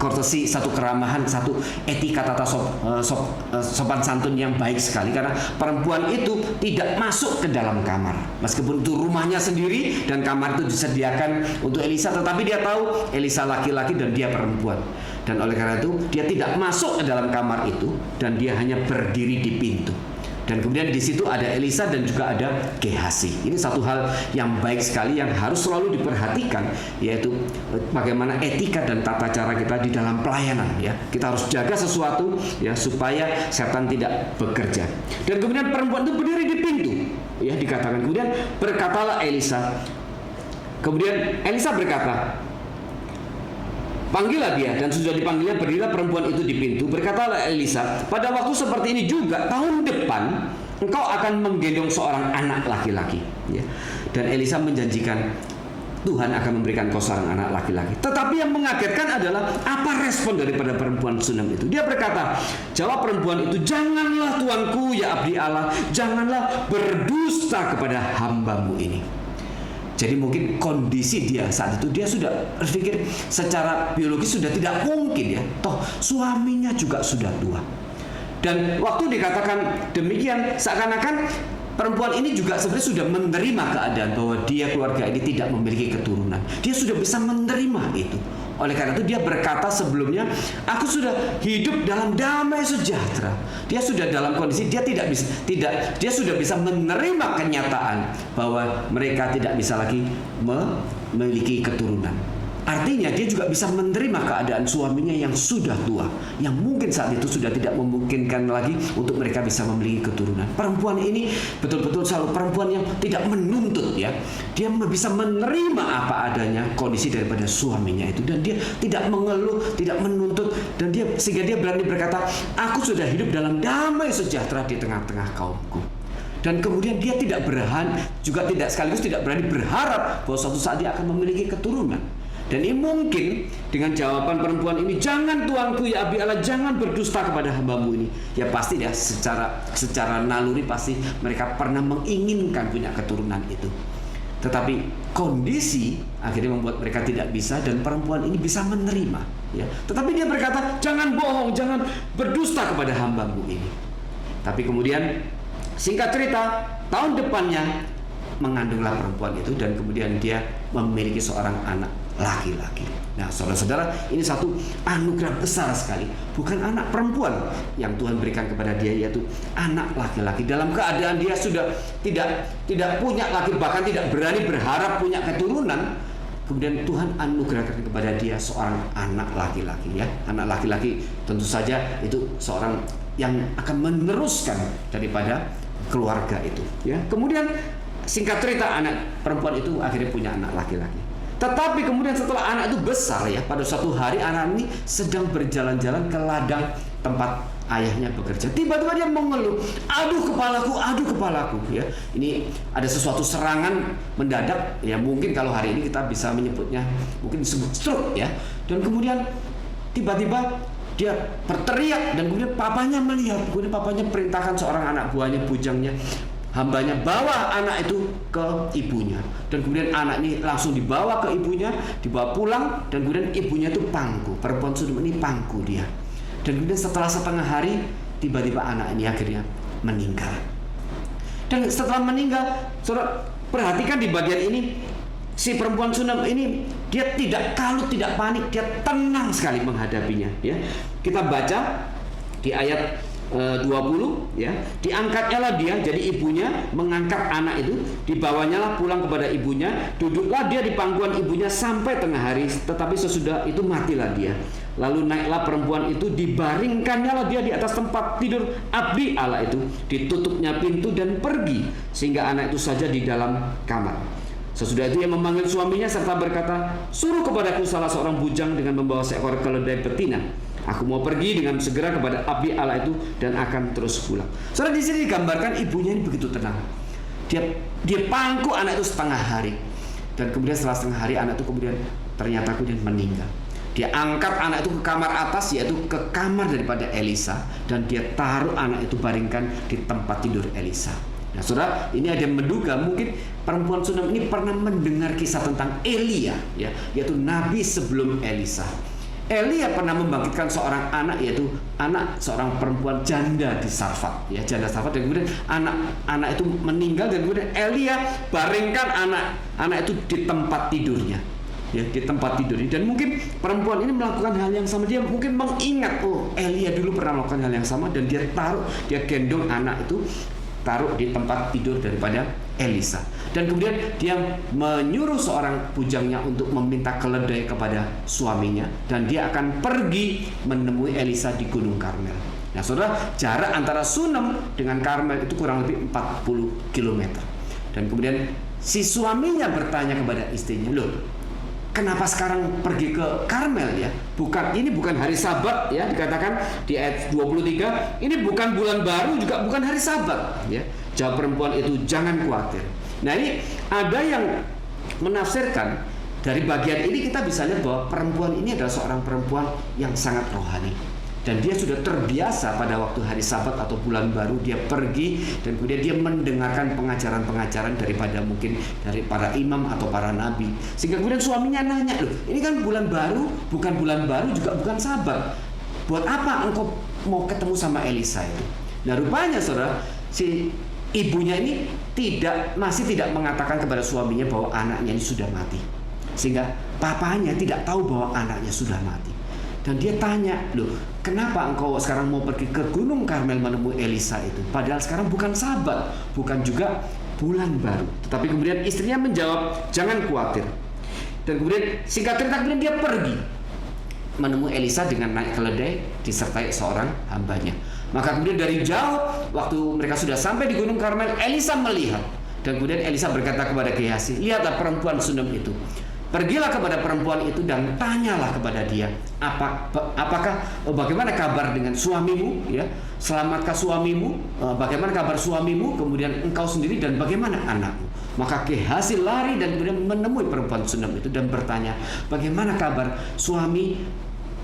Speaker 3: courtesy, satu keramahan, satu etika tata sopan santun yang baik sekali, karena perempuan itu tidak masuk ke dalam kamar, meskipun itu rumahnya sendiri dan kamar itu disediakan untuk Elisa, tetapi dia tahu Elisa laki-laki dan dia perempuan. Dan oleh karena itu dia tidak masuk ke dalam kamar itu, dan dia hanya berdiri di pintu. Dan kemudian di situ ada Elisa dan juga ada Gehazi. Ini satu hal yang baik sekali yang harus selalu diperhatikan, yaitu bagaimana etika dan tata cara kita di dalam pelayanan, ya. Kita harus jaga sesuatu, ya, supaya setan tidak bekerja. Dan kemudian perempuan itu berdiri di pintu, ya, dikatakan. Kemudian berkatalah Elisa. Kemudian Elisa berkata, panggillah dia, dan sudah dipanggilnya berdirilah perempuan itu di pintu. Berkatalah Elisa, pada waktu seperti ini juga tahun depan engkau akan menggendong seorang anak laki-laki, ya. Dan Elisa menjanjikan Tuhan akan memberikan kau seorang anak laki-laki. Tetapi yang mengagetkan adalah apa respon daripada perempuan Sunam itu. Dia berkata, jawab perempuan itu, janganlah tuanku ya abdi Allah, janganlah berdusta kepada hambamu ini. Jadi mungkin kondisi dia saat itu, dia sudah berpikir secara biologis sudah tidak mungkin, ya. Toh suaminya juga sudah tua. Dan waktu dikatakan demikian, seakan-akan perempuan ini juga sebenarnya sudah menerima keadaan bahwa dia, keluarga ini tidak memiliki keturunan. Dia sudah bisa menerima itu. Oleh karena itu dia berkata sebelumnya, aku sudah hidup dalam damai sejahtera. Dia sudah dalam kondisi dia dia sudah bisa menerima kenyataan bahwa mereka tidak bisa lagi memiliki keturunan. Artinya dia juga bisa menerima keadaan suaminya yang sudah tua, yang mungkin saat itu sudah tidak memungkinkan lagi untuk mereka bisa memiliki keturunan. Perempuan ini betul-betul selalu perempuan yang tidak menuntut, ya. Dia bisa menerima apa adanya kondisi daripada suaminya itu, dan dia tidak mengeluh, tidak menuntut, dan sehingga dia berani berkata, aku sudah hidup dalam damai sejahtera di tengah-tengah kaumku. Dan kemudian dia tidak sekaligus tidak berani berharap bahwa suatu saat dia akan memiliki keturunan. Dan ini mungkin dengan jawaban perempuan ini, jangan tuanku ya abdi Allah, jangan berdusta kepada hambamu ini. Ya pasti ya, secara naluri pasti mereka pernah menginginkan punya keturunan itu. Tetapi kondisi akhirnya membuat mereka tidak bisa, dan perempuan ini bisa menerima, ya. Tetapi dia berkata, jangan bohong, jangan berdusta kepada hambamu ini. Tapi kemudian singkat cerita, tahun depannya mengandunglah perempuan itu, dan kemudian dia memiliki seorang anak laki-laki. Nah, saudara-saudara, ini satu anugerah besar sekali. Bukan anak perempuan yang Tuhan berikan kepada dia, yaitu anak laki-laki. Dalam keadaan dia sudah tidak punya laki, bahkan tidak berani berharap punya keturunan, kemudian Tuhan anugerahkan kepada dia seorang anak laki-laki, ya. Anak laki-laki tentu saja itu seorang yang akan meneruskan daripada keluarga itu, ya. Kemudian singkat cerita, anak perempuan itu akhirnya punya anak laki-laki. Tetapi kemudian setelah anak itu besar, ya, pada suatu hari anak ini sedang berjalan-jalan ke ladang tempat ayahnya bekerja. Tiba-tiba dia mengeluh, aduh kepalaku, ya. Ini ada sesuatu serangan mendadak, ya. Mungkin kalau hari ini kita bisa menyebutnya mungkin disebut stroke, ya. Dan kemudian tiba-tiba dia berteriak, dan kemudian papanya melihat. Kemudian papanya perintahkan seorang anak buahnya, bujangnya, hambanya, bawa anak itu ke ibunya. Dan kemudian anak ini langsung dibawa ke ibunya, dibawa pulang, dan kemudian ibunya itu pangku. Perempuan Sodom ini pangku dia. Dan kemudian setelah setengah hari, tiba-tiba anak ini akhirnya meninggal. Dan setelah meninggal, saudara perhatikan di bagian ini, si perempuan Sodom ini dia tidak kalut, tidak panik, dia tenang sekali menghadapinya, ya. Kita baca di ayat 20, ya. Diangkatnya lah dia, jadi ibunya mengangkat anak itu, dibawanya lah pulang kepada ibunya, duduklah dia di pangkuan ibunya sampai tengah hari, tetapi sesudah itu matilah dia. Lalu naiklah perempuan itu, dibaringkannya lah dia di atas tempat tidur abdi Allah itu, ditutupnya pintu dan pergi, sehingga anak itu saja di dalam kamar. Sesudah itu ia memanggil suaminya serta berkata, suruh kepadaku salah seorang bujang dengan membawa seekor keledai betina. Aku mau pergi dengan segera kepada abdi Allah itu dan akan terus pulang. Saudara, di sini digambarkan ibunya ini begitu tenang. Dia pangku anak itu setengah hari, dan kemudian setelah setengah hari anak itu kemudian ternyata kemudian meninggal. Dia angkat anak itu ke kamar atas, yaitu ke kamar daripada Elisa, dan dia taruh anak itu baringkan di tempat tidur Elisa. Nah, saudara, ini ada yang menduga mungkin perempuan Sodom ini pernah mendengar kisah tentang Elia, ya, yaitu nabi sebelum Elisa. Elia pernah membangkitkan seorang anak, yaitu anak seorang perempuan janda di Sarfat, ya, janda Sarfat, dan kemudian anak itu meninggal, dan kemudian Elia baringkan anak itu di tempat tidurnya, ya, di tempat tidurnya. Dan mungkin perempuan ini melakukan hal yang sama. Dia mungkin mengingat, oh, Elia dulu pernah melakukan hal yang sama, dan dia gendong anak itu, taruh di tempat tidur daripada Elisa. Dan kemudian dia menyuruh seorang bujangnya untuk meminta keledai kepada suaminya, dan dia akan pergi menemui Elisa di Gunung Karmel. Nah, saudara, jarak antara Sunem dengan Karmel itu kurang lebih 40 km. Dan kemudian si suaminya bertanya kepada istrinya, loh, kenapa sekarang pergi ke Karmel, ya? Ini bukan hari Sabat, ya, dikatakan di ayat 23, ini bukan bulan baru, juga bukan hari Sabat, ya. Jawab perempuan itu, jangan khawatir. Nah, ini ada yang menafsirkan dari bagian ini, kita bisa lihat bahwa perempuan ini adalah seorang perempuan yang sangat rohani. Dan dia sudah terbiasa pada waktu hari Sabat atau bulan baru dia pergi, dan kemudian dia mendengarkan pengajaran-pengajaran daripada mungkin dari para imam atau para nabi. Sehingga kemudian suaminya nanya, loh, ini kan bulan baru, bukan bulan baru, juga bukan Sabat. Buat apa engkau mau ketemu sama Elisa itu? Nah, rupanya saudara, si ibunya ini masih tidak mengatakan kepada suaminya bahwa anaknya ini sudah mati. Sehingga papanya tidak tahu bahwa anaknya sudah mati. Dan dia tanya, loh, kenapa engkau sekarang mau pergi ke Gunung Karmel menemui Elisa itu? Padahal sekarang bukan Sabat, bukan juga bulan baru. Tetapi kemudian istrinya menjawab, jangan khawatir. Dan kemudian singkat cerita, kemudian dia pergi menemui Elisa dengan naik keledai disertai seorang hambanya. Maka kemudian dari jauh, waktu mereka sudah sampai di Gunung Karmel, Elisa melihat. Dan kemudian Elisa berkata kepada Gehazi, lihatlah perempuan Sundem itu. Pergilah kepada perempuan itu dan tanyalah kepada dia, bagaimana kabar dengan suamimu, ya? Selamatkah suamimu? Bagaimana kabar suamimu? Kemudian engkau sendiri dan bagaimana anakmu? Maka Gehazi lari dan kemudian menemui perempuan Sundem itu dan bertanya, bagaimana kabar suami,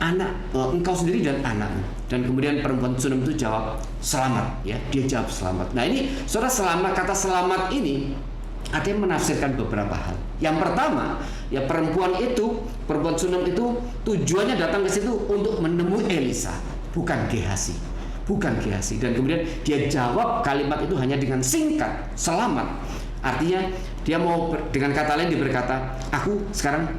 Speaker 3: anak, engkau sendiri dan anakmu? Dan kemudian perempuan Sundem itu jawab, selamat, ya. Dia jawab selamat. Nah, ini saudara, selamat, kata selamat ini ada yang menafsirkan beberapa hal. Yang pertama, ya, perempuan Sundem itu tujuannya datang ke situ untuk menemui Elisa, bukan Gehazi. Dan kemudian dia jawab kalimat itu hanya dengan singkat, selamat. Artinya dia mau, dengan kata lain dia berkata, aku sekarang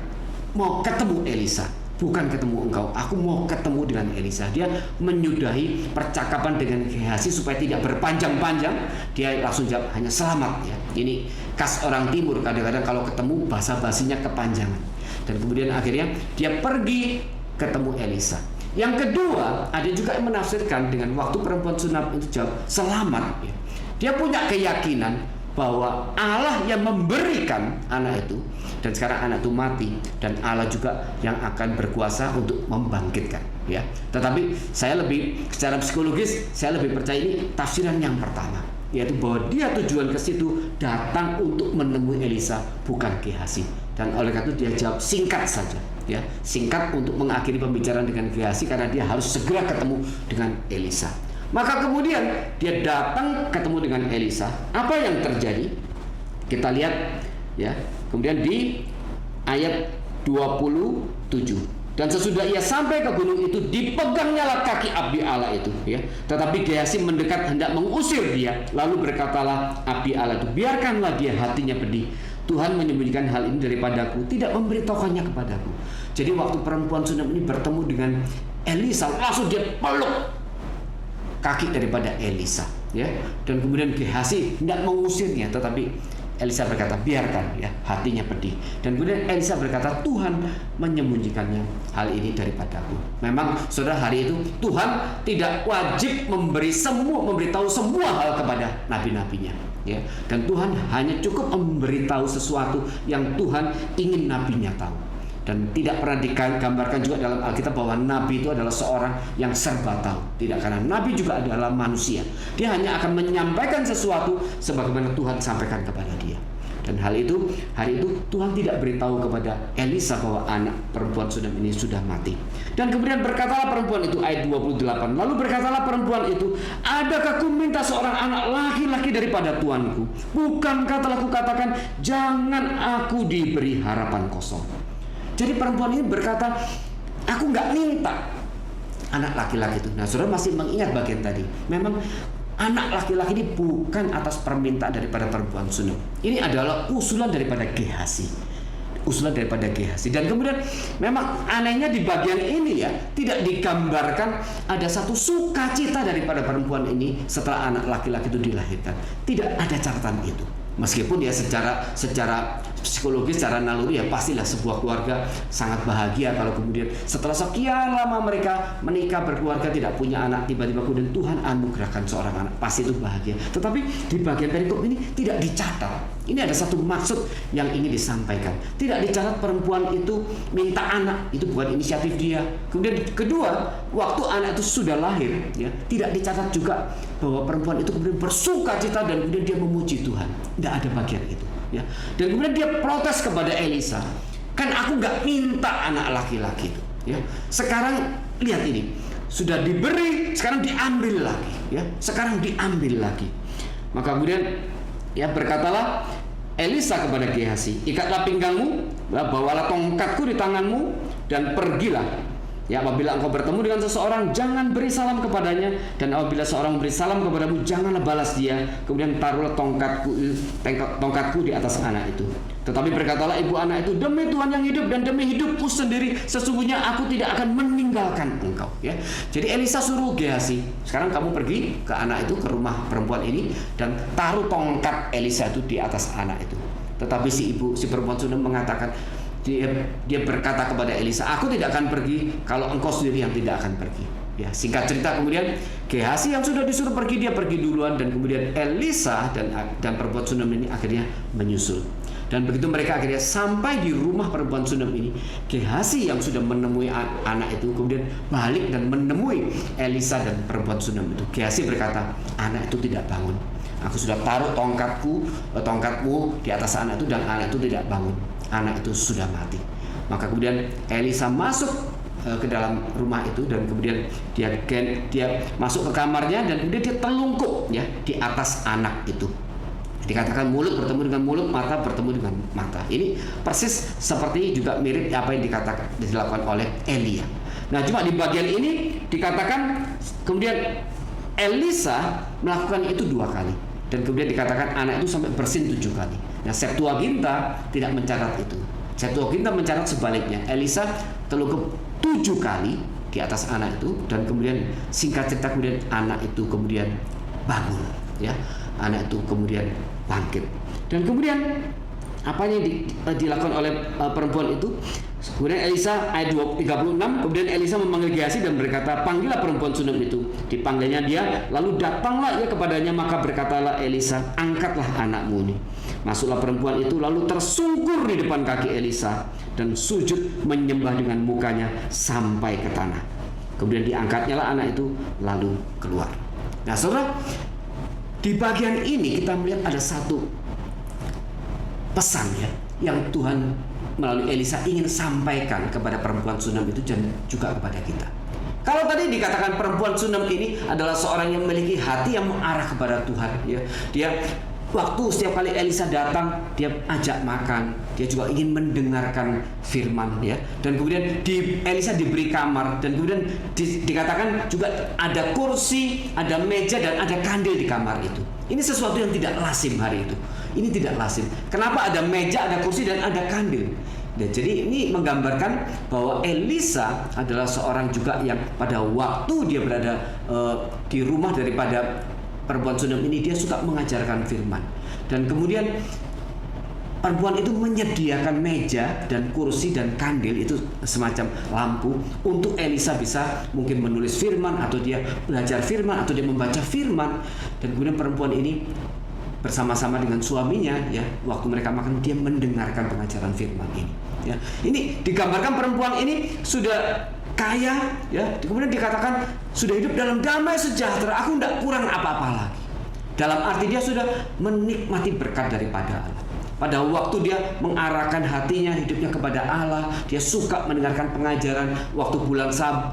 Speaker 3: mau ketemu Elisa, bukan ketemu engkau. Aku mau ketemu dengan Elisa. Dia menyudahi percakapan dengan Gehazi supaya tidak berpanjang-panjang. Dia langsung jawab hanya selamat ya. Ini khas orang timur, kadang-kadang kalau ketemu basa-basinya kepanjangan. Dan kemudian akhirnya dia pergi ketemu Elisa. Yang kedua, ada juga yang menafsirkan dengan waktu perempuan Sunam itu jawab selamat ya. Dia punya keyakinan bahwa Allah yang memberikan anak itu, dan sekarang anak itu mati, dan Allah juga yang akan berkuasa untuk membangkitkan ya. Tetapi saya lebih secara psikologis, saya lebih percaya ini tafsiran yang pertama, yaitu bahwa dia tujuan ke situ datang untuk menemui Elisa, bukan Gehazi. Dan oleh karena itu dia jawab singkat saja ya, singkat untuk mengakhiri pembicaraan dengan Gehazi karena dia harus segera ketemu dengan Elisa. Maka kemudian dia datang ketemu dengan Elisa. Apa yang terjadi? Kita lihat ya. Kemudian di ayat 27. Dan sesudah ia sampai ke gunung itu, dipegangnyalah kaki Abi Allah itu ya. Tetapi Gehazi mendekat hendak mengusir dia. Lalu berkatalah Abi Allah itu, biarkanlah dia, hatinya pedih. Tuhan menyembunyikan hal ini daripadaku, tidak memberitahukannya kepadaku. Jadi waktu perempuan Sunam ini bertemu dengan Elisa, langsung dia peluk kaki daripada Elisa ya. Dan kemudian Gehazi tidak mengusirnya, tetapi Elisa berkata biarkan ya, hatinya pedih. Dan kemudian Elisa berkata Tuhan menyembunyikannya hal ini daripadaku. Memang saudara, hari itu Tuhan tidak wajib memberitahu semua hal kepada nabi-nabinya ya. Dan Tuhan hanya cukup memberitahu sesuatu yang Tuhan ingin nabinya tahu. Dan tidak pernah digambarkan juga dalam Alkitab bahwa nabi itu adalah seorang yang serba tahu. Tidak, karena nabi juga adalah manusia. Dia hanya akan menyampaikan sesuatu sebagaimana Tuhan sampaikan kepada dia. Dan hari itu Tuhan tidak beritahu kepada Elisa bahwa anak perempuan Sunam ini sudah mati. Dan kemudian berkatalah perempuan itu, ayat 28. Lalu berkatalah perempuan itu, adakah ku minta seorang anak laki-laki daripada tuanku? Bukankah telah kukatakan, jangan aku diberi harapan kosong. Jadi perempuan ini berkata, aku nggak minta anak laki-laki itu. Nah, saudara masih mengingat bagian tadi. Memang anak laki-laki ini bukan atas permintaan daripada perempuan Sunam. Ini adalah usulan daripada Gehazi. Dan kemudian memang anehnya di bagian ini ya, tidak digambarkan ada satu sukacita daripada perempuan ini setelah anak laki-laki itu dilahirkan. Tidak ada catatan itu. Meskipun ya secara psikologis, secara naluri ya pastilah sebuah keluarga sangat bahagia kalau kemudian setelah sekian lama mereka menikah, berkeluarga, tidak punya anak, tiba-tiba kemudian Tuhan anugerahkan seorang anak, pasti itu bahagia. Tetapi di bagian perikop ini tidak dicatat. Ini ada satu maksud yang ingin disampaikan. Tidak dicatat perempuan itu minta anak, itu bukan inisiatif dia. Kemudian kedua, waktu anak itu sudah lahir ya, tidak dicatat juga bahwa perempuan itu kemudian bersukacita dan kemudian dia memuji Tuhan. Tidak ada bagian itu ya. Dan kemudian dia protes kepada Elisa, kan aku nggak minta anak laki-laki itu ya. Sekarang lihat ini, sudah diberi, sekarang diambil lagi ya. Maka kemudian ya berkatalah Elisa kepada Gehazi, ikatlah pinggangmu, bawalah tongkatku di tanganmu, dan pergilah. Ya, apabila engkau bertemu dengan seseorang, jangan beri salam kepadanya, dan apabila seorang beri salam kepadamu, janganlah balas dia. Kemudian taruhlah tongkatku di atas anak itu. Tetapi berkatalah ibu anak itu, demi Tuhan yang hidup dan demi hidupku sendiri, sesungguhnya aku tidak akan meninggalkan engkau. Ya, jadi Elisa suruh Gehazi, sekarang kamu pergi ke anak itu, ke rumah perempuan ini, dan taruh tongkat Elisa itu di atas anak itu. Tetapi si perempuan Sunam mengatakan, dia berkata kepada Elisa, aku tidak akan pergi kalau engkau sendiri yang tidak akan pergi. Ya, singkat cerita kemudian Gehazi yang sudah disuruh pergi, dia pergi duluan, dan kemudian Elisa dan perempuan Sunam ini akhirnya menyusul. Dan begitu mereka akhirnya sampai di rumah perempuan Sunam ini, Gehazi yang sudah menemui anak itu kemudian balik dan menemui Elisa dan perempuan Sunam itu. Gehazi berkata, anak itu tidak bangun. Aku sudah taruh tongkatmu di atas anak itu, dan anak itu tidak bangun. Anak itu sudah mati. Maka kemudian Elisa masuk ke dalam rumah itu, dan kemudian dia masuk ke kamarnya, dan kemudian dia telungkup ya di atas anak itu. Dikatakan mulut bertemu dengan mulut, mata bertemu dengan mata. Ini persis seperti juga mirip apa yang dilakukan oleh Elia. Nah, cuma di bagian ini dikatakan kemudian Elisa melakukan itu 2 kali, dan kemudian dikatakan anak itu sampai bersin 7 kali. Nah, Septuaginta tidak mencatat itu. Septuaginta mencatat sebaliknya. Elisa terluka 7 kali di atas anak itu, dan kemudian singkat cerita kemudian anak itu kemudian bangun, ya. Anak itu kemudian bangkit. Dan kemudian apa yang dilakukan oleh perempuan itu? Kemudian Elisa ayat 36, kemudian Elisa memanggil Gehazi dan berkata, panggillah perempuan Sunem itu. Dipanggilnya dia, lalu datanglah ia kepadanya, maka berkatalah Elisa, angkatlah anakmu ini. Masuklah perempuan itu lalu tersungkur di depan kaki Elisa dan sujud menyembah dengan mukanya sampai ke tanah. Kemudian diangkatnya lah anak itu lalu keluar. Nah saudara, di bagian ini kita melihat ada satu pesan ya yang Tuhan melalui Elisa ingin sampaikan kepada perempuan Sunem itu dan juga kepada kita. Kalau tadi dikatakan perempuan Sunem ini adalah seorang yang memiliki hati yang mengarah kepada Tuhan, ya. Dia waktu setiap kali Elisa datang, dia ajak makan, dia juga ingin mendengarkan firman, ya. Dan kemudian Elisa diberi kamar, dan kemudian dikatakan juga ada kursi, ada meja, dan ada kandil di kamar itu. Ini sesuatu yang tidak lazim hari itu. Ini tidak lazim. Kenapa ada meja, ada kursi, dan ada kandil? Dan jadi ini menggambarkan bahwa Elisa adalah seorang juga yang pada waktu dia berada di rumah daripada perempuan Sunem ini, dia suka mengajarkan firman. Dan kemudian perempuan itu menyediakan meja dan kursi dan kandil, itu semacam lampu, untuk Elisa bisa mungkin menulis firman, atau dia belajar firman, atau dia membaca firman. Dan kemudian perempuan ini bersama-sama dengan suaminya, ya, waktu mereka makan, dia mendengarkan pengajaran firman ini, ya. Ini digambarkan perempuan ini sudah kaya, ya, kemudian dikatakan sudah hidup dalam damai sejahtera, aku tidak kurang apa-apa lagi. Dalam arti dia sudah menikmati berkat daripada Allah. Pada waktu dia mengarahkan hatinya, hidupnya kepada Allah, dia suka mendengarkan pengajaran. Waktu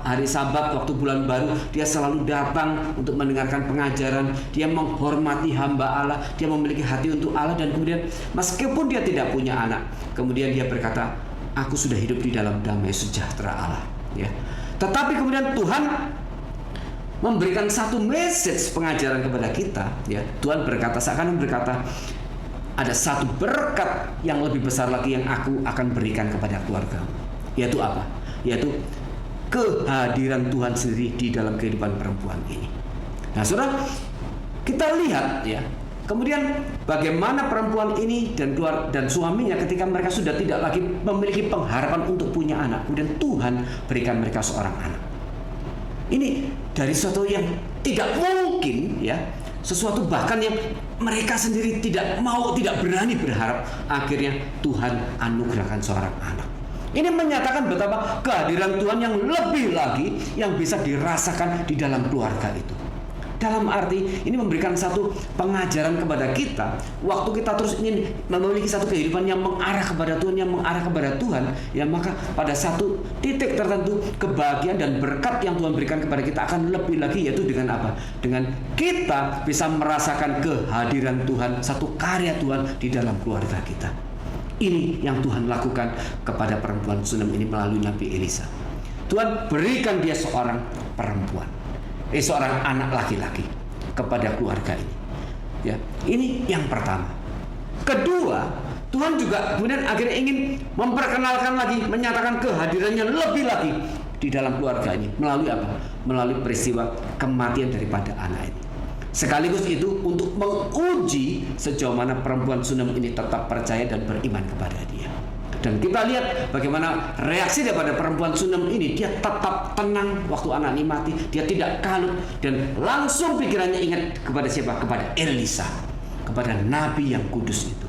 Speaker 3: hari Sabat, waktu bulan baru, dia selalu datang untuk mendengarkan pengajaran. Dia menghormati hamba Allah, dia memiliki hati untuk Allah. Dan kemudian meskipun dia tidak punya anak, kemudian dia berkata, aku sudah hidup di dalam damai sejahtera Allah, ya. Tetapi kemudian Tuhan memberikan satu message pengajaran kepada kita, ya. Tuhan berkata, seakan berkata, ada satu berkat yang lebih besar lagi yang aku akan berikan kepada keluarga. Yaitu apa? Yaitu kehadiran Tuhan sendiri di dalam kehidupan perempuan ini. Nah saudara, kita lihat, ya, kemudian bagaimana perempuan ini dan suaminya ketika mereka sudah tidak lagi memiliki pengharapan untuk punya anak, kemudian Tuhan berikan mereka seorang anak. Ini dari sesuatu yang tidak mungkin, ya, sesuatu bahkan yang mereka sendiri tidak berani berharap, akhirnya Tuhan anugerahkan seorang anak. Ini menyatakan betapa kehadiran Tuhan yang lebih lagi yang bisa dirasakan di dalam keluarga itu. Dalam arti ini memberikan satu pengajaran kepada kita. Waktu kita terus ingin memiliki satu kehidupan yang mengarah kepada Tuhan, ya, maka pada satu titik tertentu kebahagiaan dan berkat yang Tuhan berikan kepada kita akan lebih lagi, yaitu dengan apa? Dengan kita bisa merasakan kehadiran Tuhan, satu karya Tuhan di dalam keluarga kita. Ini yang Tuhan lakukan kepada perempuan Sunem ini melalui Nabi Elisa. Tuhan berikan dia seorang perempuan, seorang anak laki-laki kepada keluarga ini. Ya, ini yang pertama. Kedua, Tuhan juga kemudian akhirnya ingin memperkenalkan lagi, menyatakan kehadirannya lebih lagi di dalam keluarga ini melalui apa? Melalui peristiwa kematian daripada anak ini. Sekaligus itu untuk menguji sejauh mana perempuan Sunem ini tetap percaya dan beriman kepada dia. Dan kita lihat bagaimana reaksi daripada perempuan Sunem ini. Dia tetap tenang waktu anak ini mati. Dia tidak kalut dan langsung pikirannya ingat kepada siapa? Kepada Elisa, kepada Nabi yang kudus itu.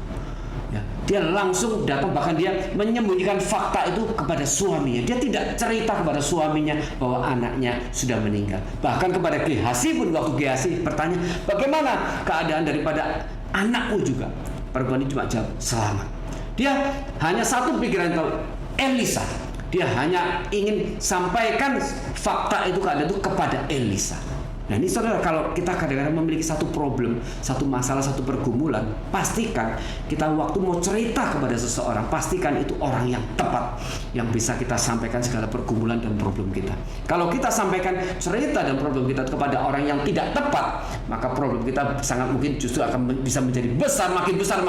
Speaker 3: Ya, dia langsung datang, bahkan dia menyembunyikan fakta itu kepada suaminya. Dia tidak cerita kepada suaminya bahwa anaknya sudah meninggal. Bahkan kepada Gehazi pun, waktu Gehazi bertanya, bagaimana keadaan daripada anakku juga? Perempuan ini cuma jawab, selamat. Dia hanya satu pikiran tahu, Elisa. Dia hanya ingin sampaikan fakta itu keadaan itu kepada Elisa. Nah ini saudara, kalau kita kadang-kadang memiliki satu problem, satu masalah, satu pergumulan, pastikan kita waktu mau cerita kepada seseorang, pastikan itu orang yang tepat yang bisa kita sampaikan segala pergumulan dan problem kita. Kalau kita sampaikan cerita dan problem kita kepada orang yang tidak tepat, maka problem kita sangat mungkin justru akan bisa menjadi besar, makin besar,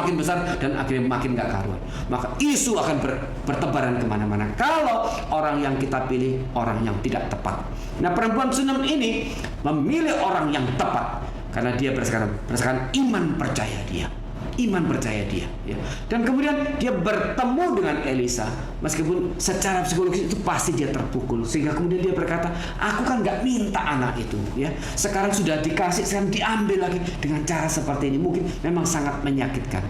Speaker 3: dan akhirnya makin gak karuan. Maka isu akan bertebaran kemana-mana kalau orang yang kita pilih orang yang tidak tepat. Nah, perempuan Sunem ini memilih orang yang tepat karena dia berdasarkan iman percaya dia. Ya. Dan kemudian dia bertemu dengan Elisa, meskipun secara psikologis itu pasti dia terpukul, sehingga kemudian dia berkata, aku kan gak minta anak itu, ya. Sekarang sudah dikasih, sekarang diambil lagi dengan cara seperti ini, mungkin memang sangat menyakitkan.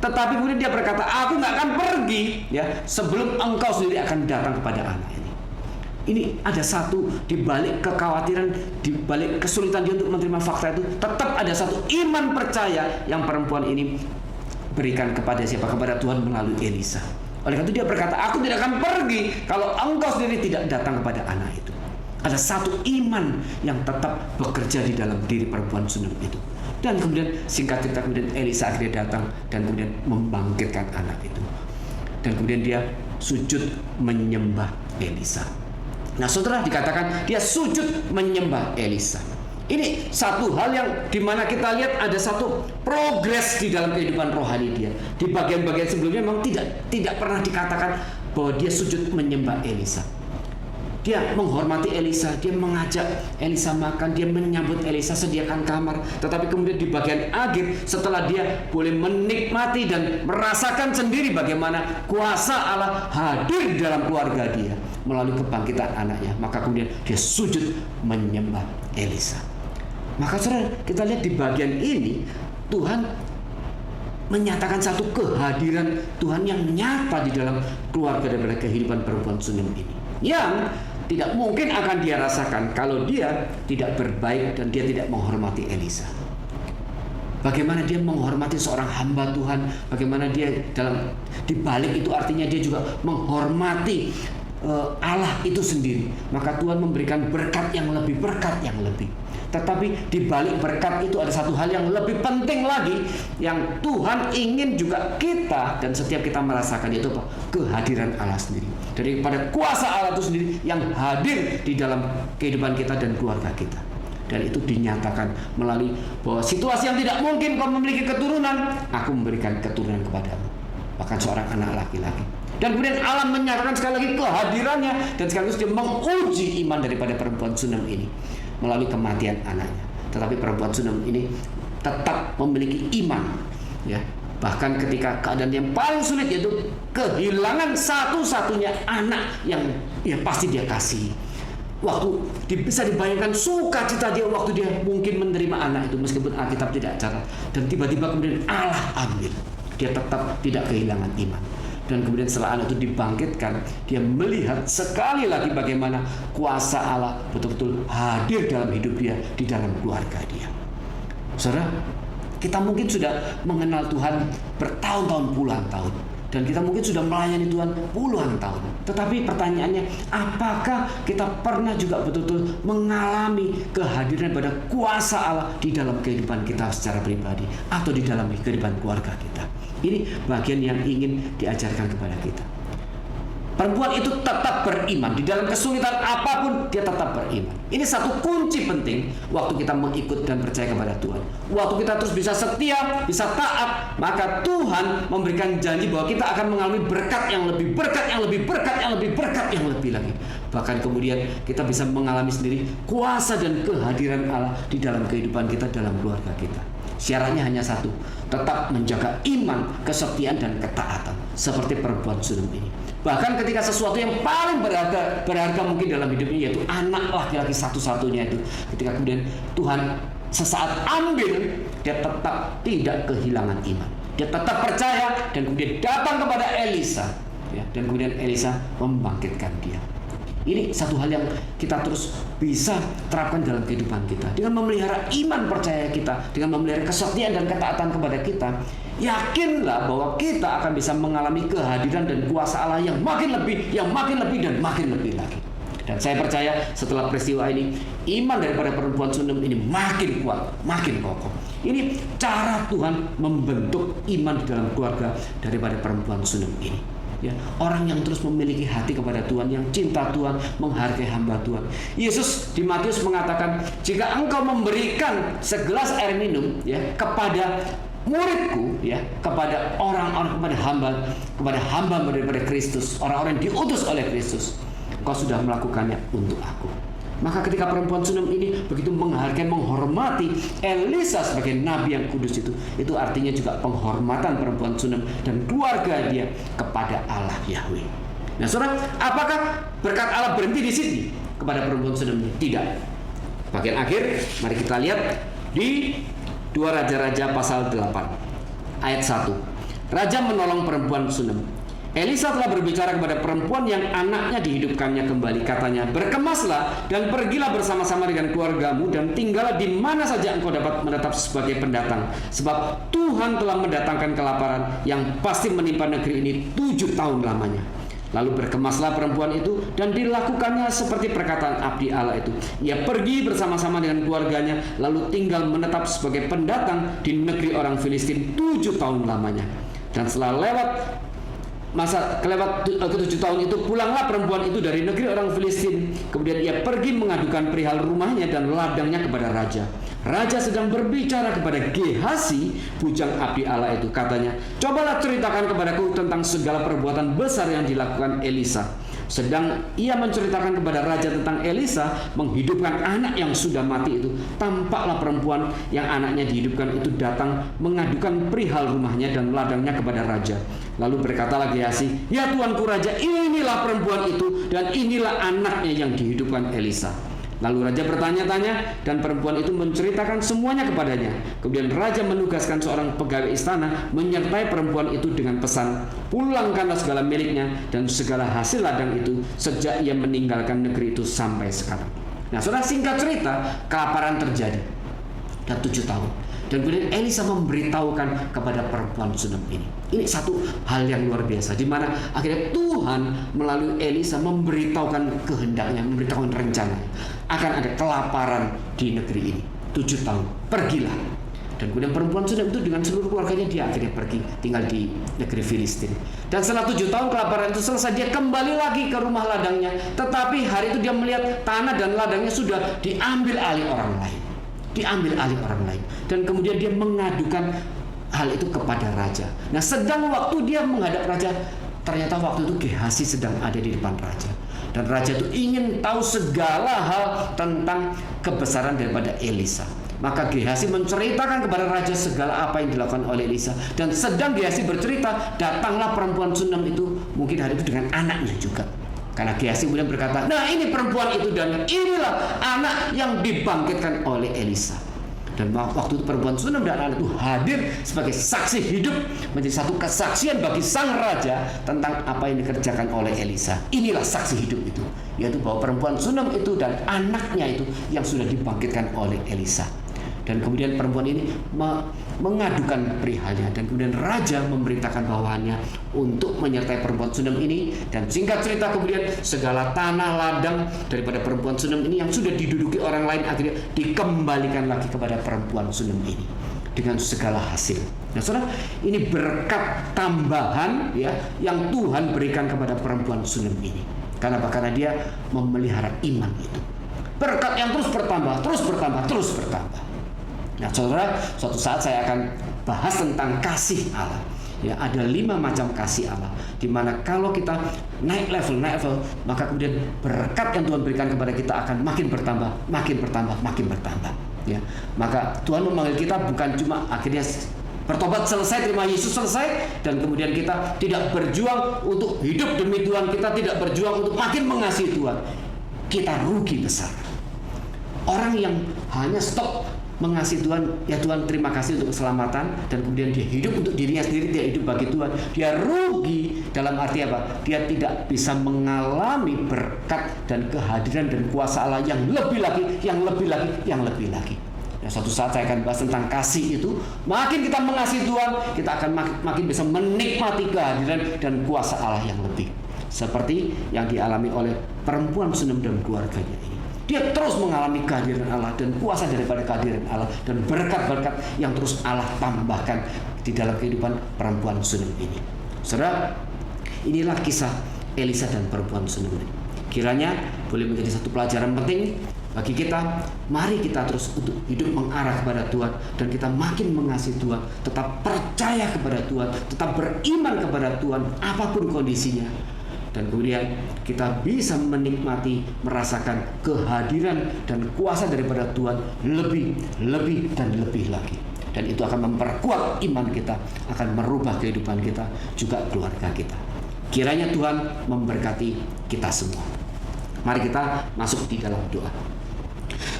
Speaker 3: Tetapi kemudian dia berkata, aku gak akan pergi, ya, sebelum engkau sendiri akan datang kepada anak ini. Ini ada satu, di balik kekhawatiran, di balik kesulitan dia untuk menerima fakta itu, tetap ada satu iman percaya yang perempuan ini berikan kepada siapa? Kepada Tuhan melalui Elisa. Oleh karena itu dia berkata, aku tidak akan pergi kalau engkau sendiri tidak datang kepada anak itu. Ada satu iman yang tetap bekerja di dalam diri perempuan Sunem itu. Dan kemudian singkat cerita, kemudian Elisa akhirnya datang dan kemudian membangkitkan anak itu. Dan kemudian dia sujud menyembah Elisa. Nah, saudara, dikatakan dia sujud menyembah Elisa. Ini satu hal yang dimana kita lihat ada satu progres di dalam kehidupan rohani dia. Di bagian-bagian sebelumnya memang tidak pernah dikatakan bahwa dia sujud menyembah Elisa. Dia menghormati Elisa, dia mengajak Elisa makan, dia menyambut Elisa, sediakan kamar. Tetapi kemudian di bagian akhir, setelah dia boleh menikmati dan merasakan sendiri bagaimana kuasa Allah hadir di dalam keluarga dia melalui kebangkitan anaknya, maka kemudian dia sujud menyembah Elisa. Maka saudara, kita lihat di bagian ini Tuhan menyatakan satu kehadiran Tuhan yang nyata di dalam keluarga daripada kehidupan perempuan Sunem ini, yang tidak mungkin akan dia rasakan kalau dia tidak berbaik dan dia tidak menghormati Elisa. Bagaimana dia menghormati seorang hamba Tuhan, bagaimana dia di balik itu artinya dia juga menghormati Allah itu sendiri. Maka Tuhan memberikan berkat yang lebih. Tetapi di balik berkat itu ada satu hal yang lebih penting lagi yang Tuhan ingin juga kita dan setiap kita merasakan, yaitu apa? Kehadiran Allah sendiri. Daripada kuasa Allah itu sendiri yang hadir di dalam kehidupan kita dan keluarga kita. Dan itu dinyatakan melalui bahwa situasi yang tidak mungkin kau memiliki keturunan, aku memberikan keturunan kepadamu, bahkan seorang anak laki-laki. Dan kemudian Allah menyatakan sekali lagi kehadirannya, dan sekaligus dia menguji iman daripada perempuan Sunem ini melalui kematian anaknya. Tetapi perempuan Sunem ini tetap memiliki iman, ya. Bahkan ketika keadaan yang paling sulit, yaitu kehilangan satu-satunya anak yang pasti dia kasih. Waktu bisa dibayangkan sukacita dia waktu dia mungkin menerima anak itu, meskipun Alkitab tidak catat. Dan tiba-tiba kemudian Allah ambil. Dia tetap tidak kehilangan iman. Dan kemudian setelah anak itu dibangkitkan, dia melihat sekali lagi bagaimana kuasa Allah betul-betul hadir dalam hidup dia, di dalam keluarga dia. Saudara, kita mungkin sudah mengenal Tuhan bertahun-tahun, puluhan tahun. Dan kita mungkin sudah melayani Tuhan puluhan tahun. Tetapi pertanyaannya, apakah kita pernah juga betul-betul mengalami kehadiran pada kuasa Allah di dalam kehidupan kita secara pribadi atau di dalam kehidupan keluarga kita? Ini bagian yang ingin diajarkan kepada kita. Perempuan itu tetap beriman. Di dalam kesulitan apapun, dia tetap beriman. Ini satu kunci penting waktu kita mengikut dan percaya kepada Tuhan. Waktu kita terus bisa setia, bisa taat, maka Tuhan memberikan janji bahwa kita akan mengalami berkat yang lebih, berkat yang lebih, berkat yang lebih, berkat yang lebih lagi. Bahkan kemudian kita bisa mengalami sendiri kuasa dan kehadiran Allah di dalam kehidupan kita, dalam keluarga kita. Syaratnya hanya satu, tetap menjaga iman, kesetiaan, dan ketaatan, seperti perempuan Sunem ini. Bahkan ketika sesuatu yang paling berharga mungkin dalam hidupnya, yaitu anak laki-laki satu-satunya itu, ketika kemudian Tuhan sesaat ambil, dia tetap tidak kehilangan iman. Dia tetap percaya dan kemudian datang kepada Elisa, ya, dan kemudian Elisa membangkitkan dia. Ini satu hal yang kita terus bisa terapkan dalam kehidupan kita. Dengan memelihara iman percaya kita, dengan memelihara kesetiaan dan ketaatan kepada kita, yakinlah bahwa kita akan bisa mengalami kehadiran dan kuasa Allah yang makin lebih, dan makin lebih lagi. Dan saya percaya setelah peristiwa ini, iman daripada perempuan Sunem ini makin kuat, makin kokoh. Ini cara Tuhan membentuk iman di dalam keluarga daripada perempuan Sunem ini. Ya, orang yang terus memiliki hati kepada Tuhan, yang cinta Tuhan, menghargai hamba Tuhan. Yesus di Matius mengatakan, jika engkau memberikan segelas air minum ya kepada muridku, ya, kepada orang-orang, kepada hamba daripada Kristus, orang-orang yang diutus oleh Kristus, kau sudah melakukannya untuk aku. Maka ketika perempuan Sunem ini begitu menghargai, menghormati Elisa sebagai nabi yang kudus itu artinya juga penghormatan perempuan Sunem dan keluarga dia kepada Allah Yahweh. Nah, saudara, apakah berkat Allah berhenti di sini kepada perempuan Sunem ini? Tidak. Bagian akhir, mari kita lihat di 2 Raja-Raja pasal 8 ayat 1. Raja menolong perempuan Sunem. Elisa telah berbicara kepada perempuan yang anaknya dihidupkannya kembali. Katanya, berkemaslah dan pergilah bersama-sama dengan keluargamu dan tinggallah di mana saja engkau dapat menetap sebagai pendatang. Sebab Tuhan telah mendatangkan kelaparan yang pasti menimpa negeri ini 7 tahun lamanya. Lalu berkemaslah perempuan itu dan dilakukannya seperti perkataan abdi Allah itu. Ia pergi bersama-sama dengan keluarganya lalu tinggal menetap sebagai pendatang di negeri orang Filistin 7 tahun lamanya. Dan setelah kelewat ke-7 tahun itu, pulanglah perempuan itu dari negeri orang Filistin. Kemudian ia pergi mengadukan perihal rumahnya dan ladangnya kepada raja. Raja sedang berbicara kepada Gehasi, bujang abdi Allah itu. Katanya, cobalah ceritakan kepadaku tentang segala perbuatan besar yang dilakukan Elisa. Sedang ia menceritakan kepada raja tentang Elisa menghidupkan anak yang sudah mati itu, tampaklah perempuan yang anaknya dihidupkan itu datang mengadukan perihal rumahnya dan ladangnya kepada raja. Lalu berkatalah Gehasi, ya tuanku raja, inilah perempuan itu dan inilah anaknya yang dihidupkan Elisa. Lalu raja bertanya-tanya dan perempuan itu menceritakan semuanya kepadanya. Kemudian raja menugaskan seorang pegawai istana menyertai perempuan itu dengan pesan, pulangkanlah segala miliknya dan segala hasil ladang itu sejak ia meninggalkan negeri itu sampai sekarang. Nah, saudara, singkat cerita, kelaparan terjadi dan 7 tahun. Dan kemudian Elisa memberitahukan kepada perempuan Sunem ini. Ini satu hal yang luar biasa, di mana akhirnya Tuhan melalui Elisa memberitahukan kehendaknya, memberitahukan rencananya. Akan ada kelaparan di negeri ini 7 tahun. Pergilah. Dan kemudian perempuan Sunem itu dengan seluruh keluarganya dia akhirnya pergi tinggal di negeri Filistin. Dan setelah 7 tahun kelaparan itu selesai, dia kembali lagi ke rumah ladangnya. Tetapi hari itu dia melihat tanah dan ladangnya sudah diambil alih orang lain. Dan kemudian dia mengadukan hal itu kepada raja. Nah, sedang waktu dia menghadap raja, ternyata waktu itu Gehasi sedang ada di depan raja. Dan raja itu ingin tahu segala hal tentang kebesaran daripada Elisa. Maka Gehasi menceritakan kepada raja segala apa yang dilakukan oleh Elisa. Dan sedang Gehasi bercerita, datanglah perempuan Sunem itu, mungkin hari itu dengan anaknya juga. Karena Gehasi kemudian berkata, nah ini perempuan itu dan inilah anak yang dibangkitkan oleh Elisa. Dan waktu itu perempuan Sunem dan anak itu hadir sebagai saksi hidup, menjadi satu kesaksian bagi sang raja tentang apa yang dikerjakan oleh Elisa. Inilah saksi hidup itu, yaitu bahwa perempuan Sunem itu dan anaknya itu yang sudah dibangkitkan oleh Elisa. Dan kemudian perempuan ini mengadukan perihalnya. Dan kemudian raja memberitakan bawahannya untuk menyertai perempuan Sunem ini. Dan singkat cerita kemudian segala tanah ladang daripada perempuan Sunem ini yang sudah diduduki orang lain akhirnya dikembalikan lagi kepada perempuan Sunem ini dengan segala hasil. Nah, saudara, ini berkat tambahan ya yang Tuhan berikan kepada perempuan Sunem ini. Karena apa? Karena dia memelihara iman itu. Berkat yang terus bertambah. Nah, saudara, suatu saat saya akan bahas tentang kasih Allah. Ya, ada 5 macam kasih Allah. Dimana kalau kita naik level, maka kemudian berkat yang Tuhan berikan kepada kita akan makin bertambah. Ya, maka Tuhan memanggil kita bukan cuma akhirnya bertobat selesai, terima Yesus selesai, dan kemudian kita tidak berjuang untuk hidup demi Tuhan, kita tidak berjuang untuk makin mengasihi Tuhan. Kita rugi besar. Orang yang hanya stop mengasihi Tuhan, ya Tuhan terima kasih untuk keselamatan, dan kemudian dia hidup untuk dirinya sendiri, dia hidup bagi Tuhan, dia rugi dalam arti apa? Dia tidak bisa mengalami berkat dan kehadiran dan kuasa Allah yang lebih lagi. Nah, suatu saat saya akan bahas tentang kasih itu. Makin kita mengasihi Tuhan, kita akan makin bisa menikmati kehadiran dan kuasa Allah yang lebih. seperti yang dialami oleh perempuan Sunem dan keluarganya ini. Dia terus mengalami kehadiran Allah dan kuasa daripada kehadiran Allah dan berkat-berkat yang terus Allah tambahkan di dalam kehidupan perempuan Sunem ini. Saudara, inilah kisah Elisa dan perempuan Sunem ini. Kiranya boleh menjadi satu pelajaran penting bagi kita. Mari kita terus untuk hidup mengarah kepada Tuhan, dan kita makin mengasihi Tuhan, tetap percaya kepada Tuhan, tetap beriman kepada Tuhan apapun kondisinya. Dan kemudian kita bisa menikmati, merasakan kehadiran dan kuasa daripada Tuhan lebih dan lebih lagi. Dan itu akan memperkuat iman kita, akan merubah kehidupan kita, juga keluarga kita. Kiranya Tuhan memberkati kita semua. Mari kita masuk di dalam doa.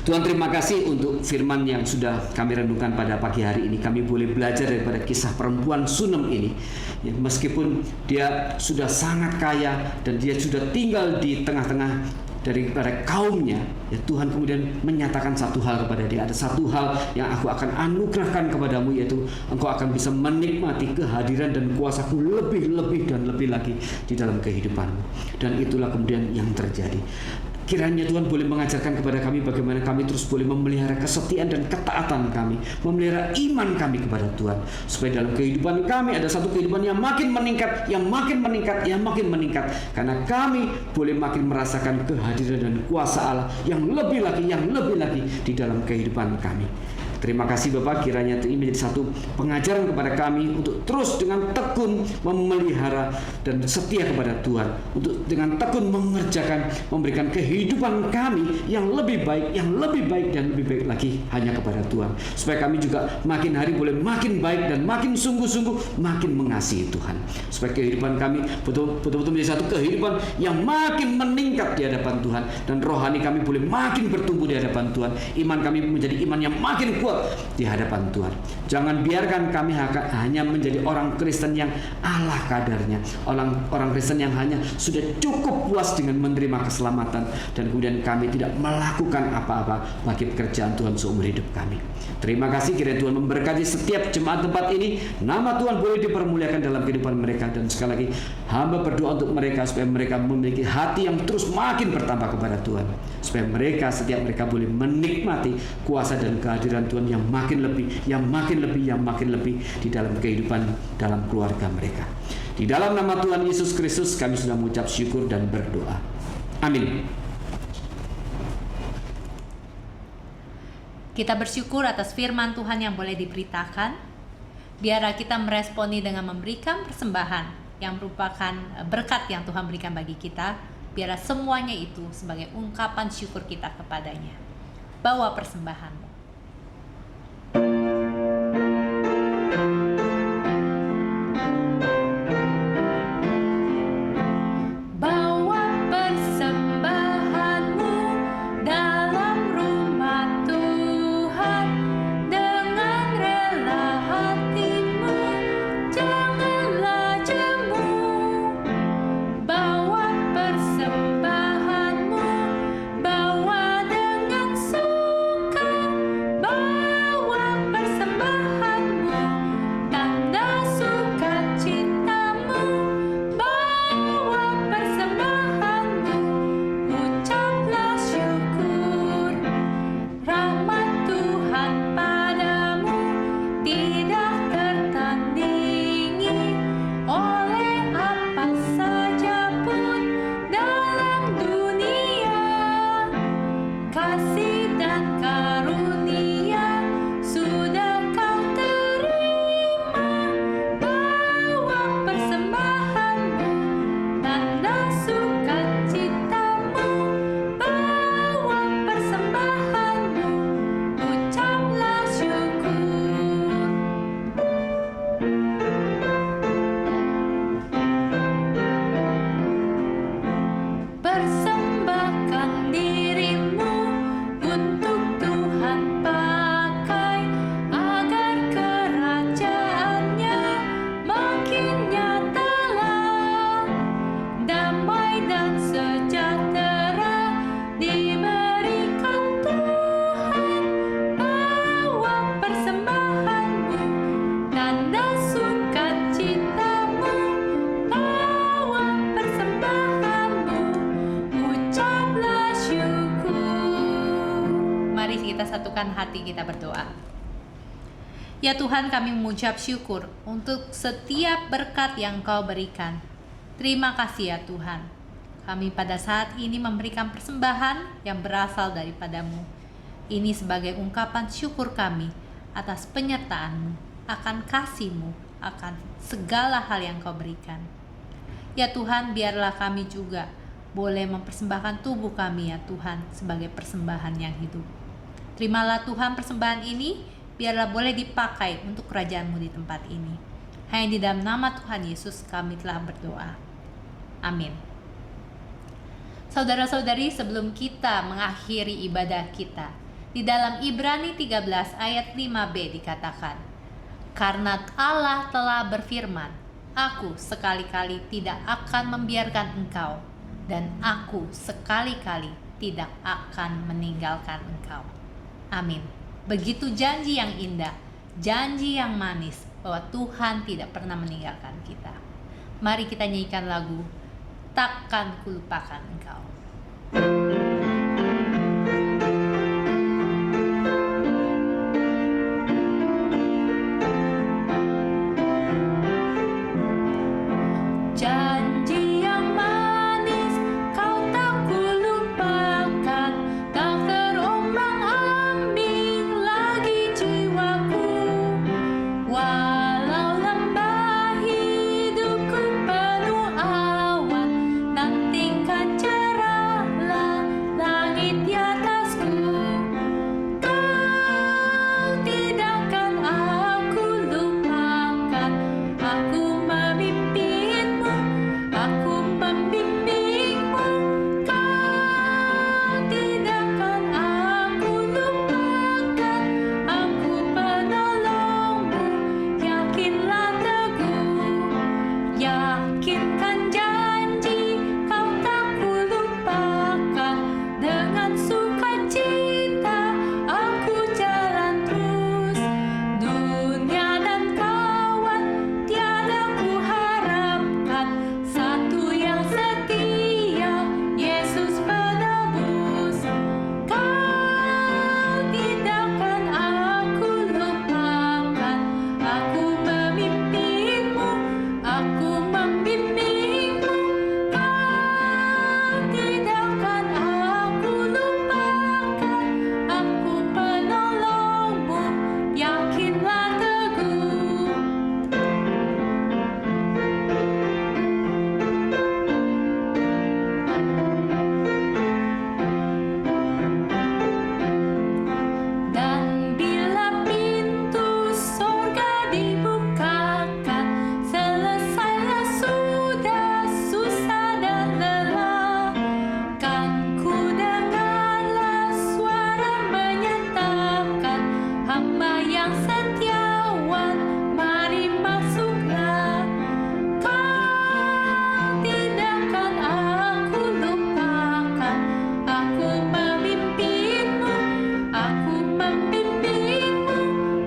Speaker 3: Tuhan, terima kasih untuk firman yang sudah kami renungkan pada pagi hari ini. Kami boleh belajar daripada kisah perempuan Sunem ini. Ya, meskipun dia sudah sangat kaya dan dia sudah tinggal di tengah-tengah daripada kaumnya, ya Tuhan kemudian menyatakan satu hal kepada dia. Ada satu hal yang aku akan anugerahkan kepadamu, yaitu engkau akan bisa menikmati kehadiran dan kuasaku lebih dan lebih lagi di dalam kehidupanmu. Dan itulah kemudian yang terjadi. Kiranya Tuhan boleh mengajarkan kepada kami bagaimana kami terus boleh memelihara kesetiaan dan ketaatan kami, memelihara iman kami kepada Tuhan, supaya dalam kehidupan kami ada satu kehidupan yang makin meningkat, yang makin meningkat, karena kami boleh makin merasakan kehadiran dan kuasa Allah yang lebih lagi di dalam kehidupan kami. Terima kasih Bapak, kiranya ini menjadi satu pengajaran kepada kami untuk terus dengan tekun memelihara dan setia kepada Tuhan, untuk dengan tekun mengerjakan, memberikan kehidupan kami yang lebih baik dan lebih baik lagi hanya kepada Tuhan, supaya kami juga makin hari boleh makin baik dan makin sungguh-sungguh makin mengasihi Tuhan, supaya kehidupan kami betul-betul menjadi satu kehidupan yang makin meningkat di hadapan Tuhan, dan rohani kami boleh makin bertumbuh di hadapan Tuhan, iman kami menjadi iman yang makin kuat di hadapan Tuhan. Jangan biarkan kami hanya menjadi orang Kristen yang ala kadarnya, orang Kristen yang hanya sudah cukup puas dengan menerima keselamatan, dan kemudian kami tidak melakukan apa-apa bagi pekerjaan Tuhan seumur hidup kami. Terima kasih, kiranya Tuhan memberkati setiap jemaat tempat ini. Nama Tuhan boleh dipermuliakan dalam kehidupan mereka, dan sekali lagi hamba berdoa untuk mereka supaya mereka memiliki hati yang terus makin bertambah kepada Tuhan, supaya setiap mereka boleh menikmati kuasa dan kehadiran Tuhan yang makin lebih di dalam kehidupan, dalam keluarga mereka. Di dalam nama Tuhan Yesus Kristus kami sudah mengucap syukur dan berdoa. Amin.
Speaker 1: Kita bersyukur atas firman Tuhan yang boleh diberitakan. Biarlah kita meresponi dengan memberikan persembahan yang merupakan berkat yang Tuhan berikan bagi kita. Biarlah semuanya itu sebagai ungkapan syukur kita kepadanya. Bawa persembahanmu.
Speaker 2: Tanda sukacitamu, bawa persembahan.
Speaker 1: siapkan hati kita berdoa. Ya Tuhan, kami mengucap syukur untuk setiap berkat yang Kau berikan. Terima kasih ya Tuhan. Kami pada saat ini memberikan persembahan yang berasal daripada-Mu. Ini sebagai ungkapan syukur kami atas penyertaan-Mu, akan kasih-Mu, akan segala hal yang Kau berikan. Ya Tuhan, biarlah kami juga boleh mempersembahkan tubuh kami ya Tuhan sebagai persembahan yang hidup. Terimalah Tuhan persembahan ini, biarlah boleh dipakai untuk kerajaan-Mu di tempat ini. Hanya di dalam nama Tuhan Yesus kami telah berdoa. Amin. Saudara-saudari, sebelum kita mengakhiri ibadah kita, di dalam Ibrani 13 ayat 5b dikatakan, karena Allah telah berfirman, aku sekali-kali tidak akan membiarkan engkau, dan aku sekali-kali tidak akan meninggalkan engkau. Amin. Begitu janji yang indah, janji yang manis bahwa Tuhan tidak pernah meninggalkan kita. Mari kita nyanyikan lagu Takkan Kulupakan Engkau.
Speaker 2: Janji yang manis Kau tak kulupakan, tak terombang-ambing lagi jiwaku. Walau lembah hidupku penuh awan, nantikan cerahlah langit di atasku. Kau tidakkan aku lupakan, aku memimpinmu, aku membimbingmu. Kau tidakkan aku lupakan, aku penolongmu, yakinlah teguh. Yakinkan janji Kau tak kulupakan, dengan sukacita aku jalan terus. Dunia dan kawan tiada ku harapkan, satu yang setia, Yesus penebus. Kau tidakkan aku lupakan, aku memimpinmu, aku membimbingmu. Kau tidakkan aku lupakan, aku penolongmu, yakinlah teguh. Dan bila pintu sorga dibukakan, selesailah sudah susah dan lelah, kan ku dengarlah suara menyatakan, hamba yang setiawan, mari masuklah. Kau tidakkan aku lupakan, aku memimpinmu, aku membimbingmu.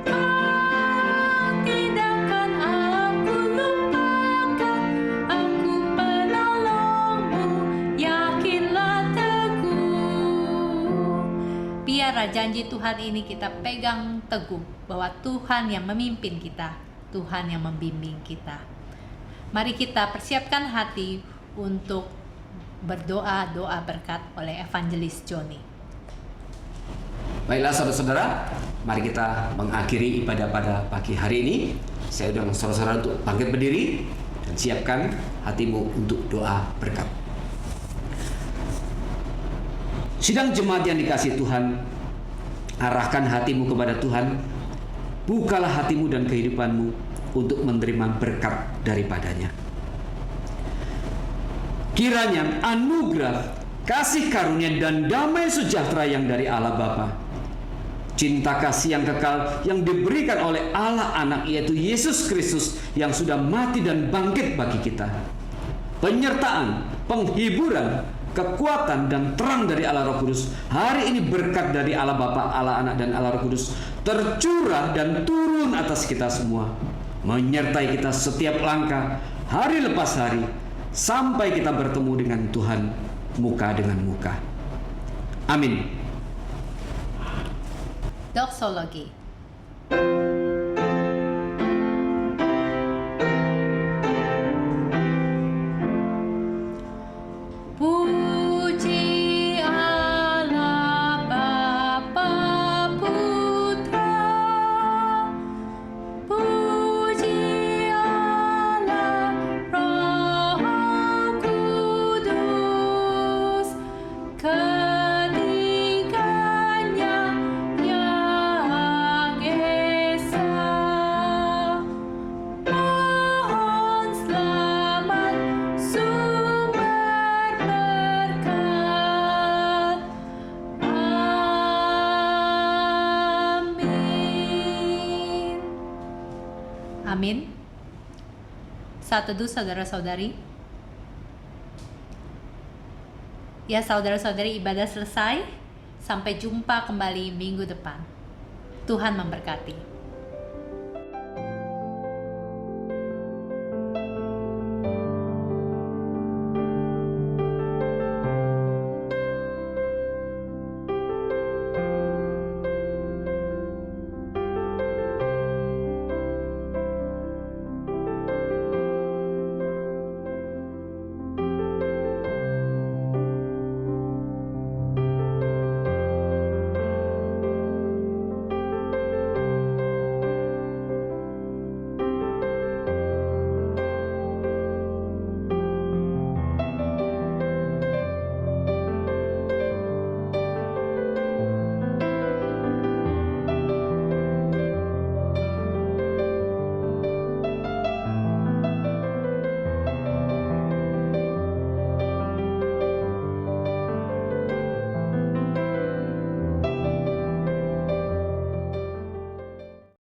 Speaker 2: Kau tidakkan aku lupakan, aku penolongmu, yakinlah teguh.
Speaker 1: Biarlah janji Tuhan ini kita pegang teguh, bahwa Tuhan yang memimpin kita, Tuhan yang membimbing kita. Mari kita persiapkan hati untuk berdoa doa berkat oleh Evangelis Joni.
Speaker 3: Baiklah saudara-saudara, mari kita mengakhiri ibadah pada pagi hari ini. Saya undang saudara-saudara untuk bangkit berdiri dan siapkan hatimu untuk doa berkat. Sidang jemaat yang dikasihi Tuhan, arahkan hatimu kepada Tuhan. Bukalah hatimu dan kehidupanmu untuk menerima berkat daripadanya. Kiranya anugerah, kasih karunia dan damai sejahtera yang dari Allah Bapa, cinta kasih yang kekal yang diberikan oleh Allah Anak, yaitu Yesus Kristus yang sudah mati dan bangkit bagi kita, penyertaan, penghiburan, kekuatan dan terang dari Allah Roh Kudus, hari ini berkat dari Allah Bapa, Allah Anak dan Allah Roh Kudus tercurah dan turun atas kita semua, menyertai kita setiap langkah, hari lepas hari, sampai kita bertemu dengan Tuhan muka dengan muka. Amin.
Speaker 1: Doksologi.
Speaker 2: Puji Allah Bapa Putra, puji Allah Roh Kudus, ketiganya yang esa. Mohon selamat sumber berkat. Amin.
Speaker 1: Amin. Saat teduh saudara-saudari. Ya saudara-saudari, ibadah selesai. Sampai jumpa kembali minggu depan. Tuhan memberkati.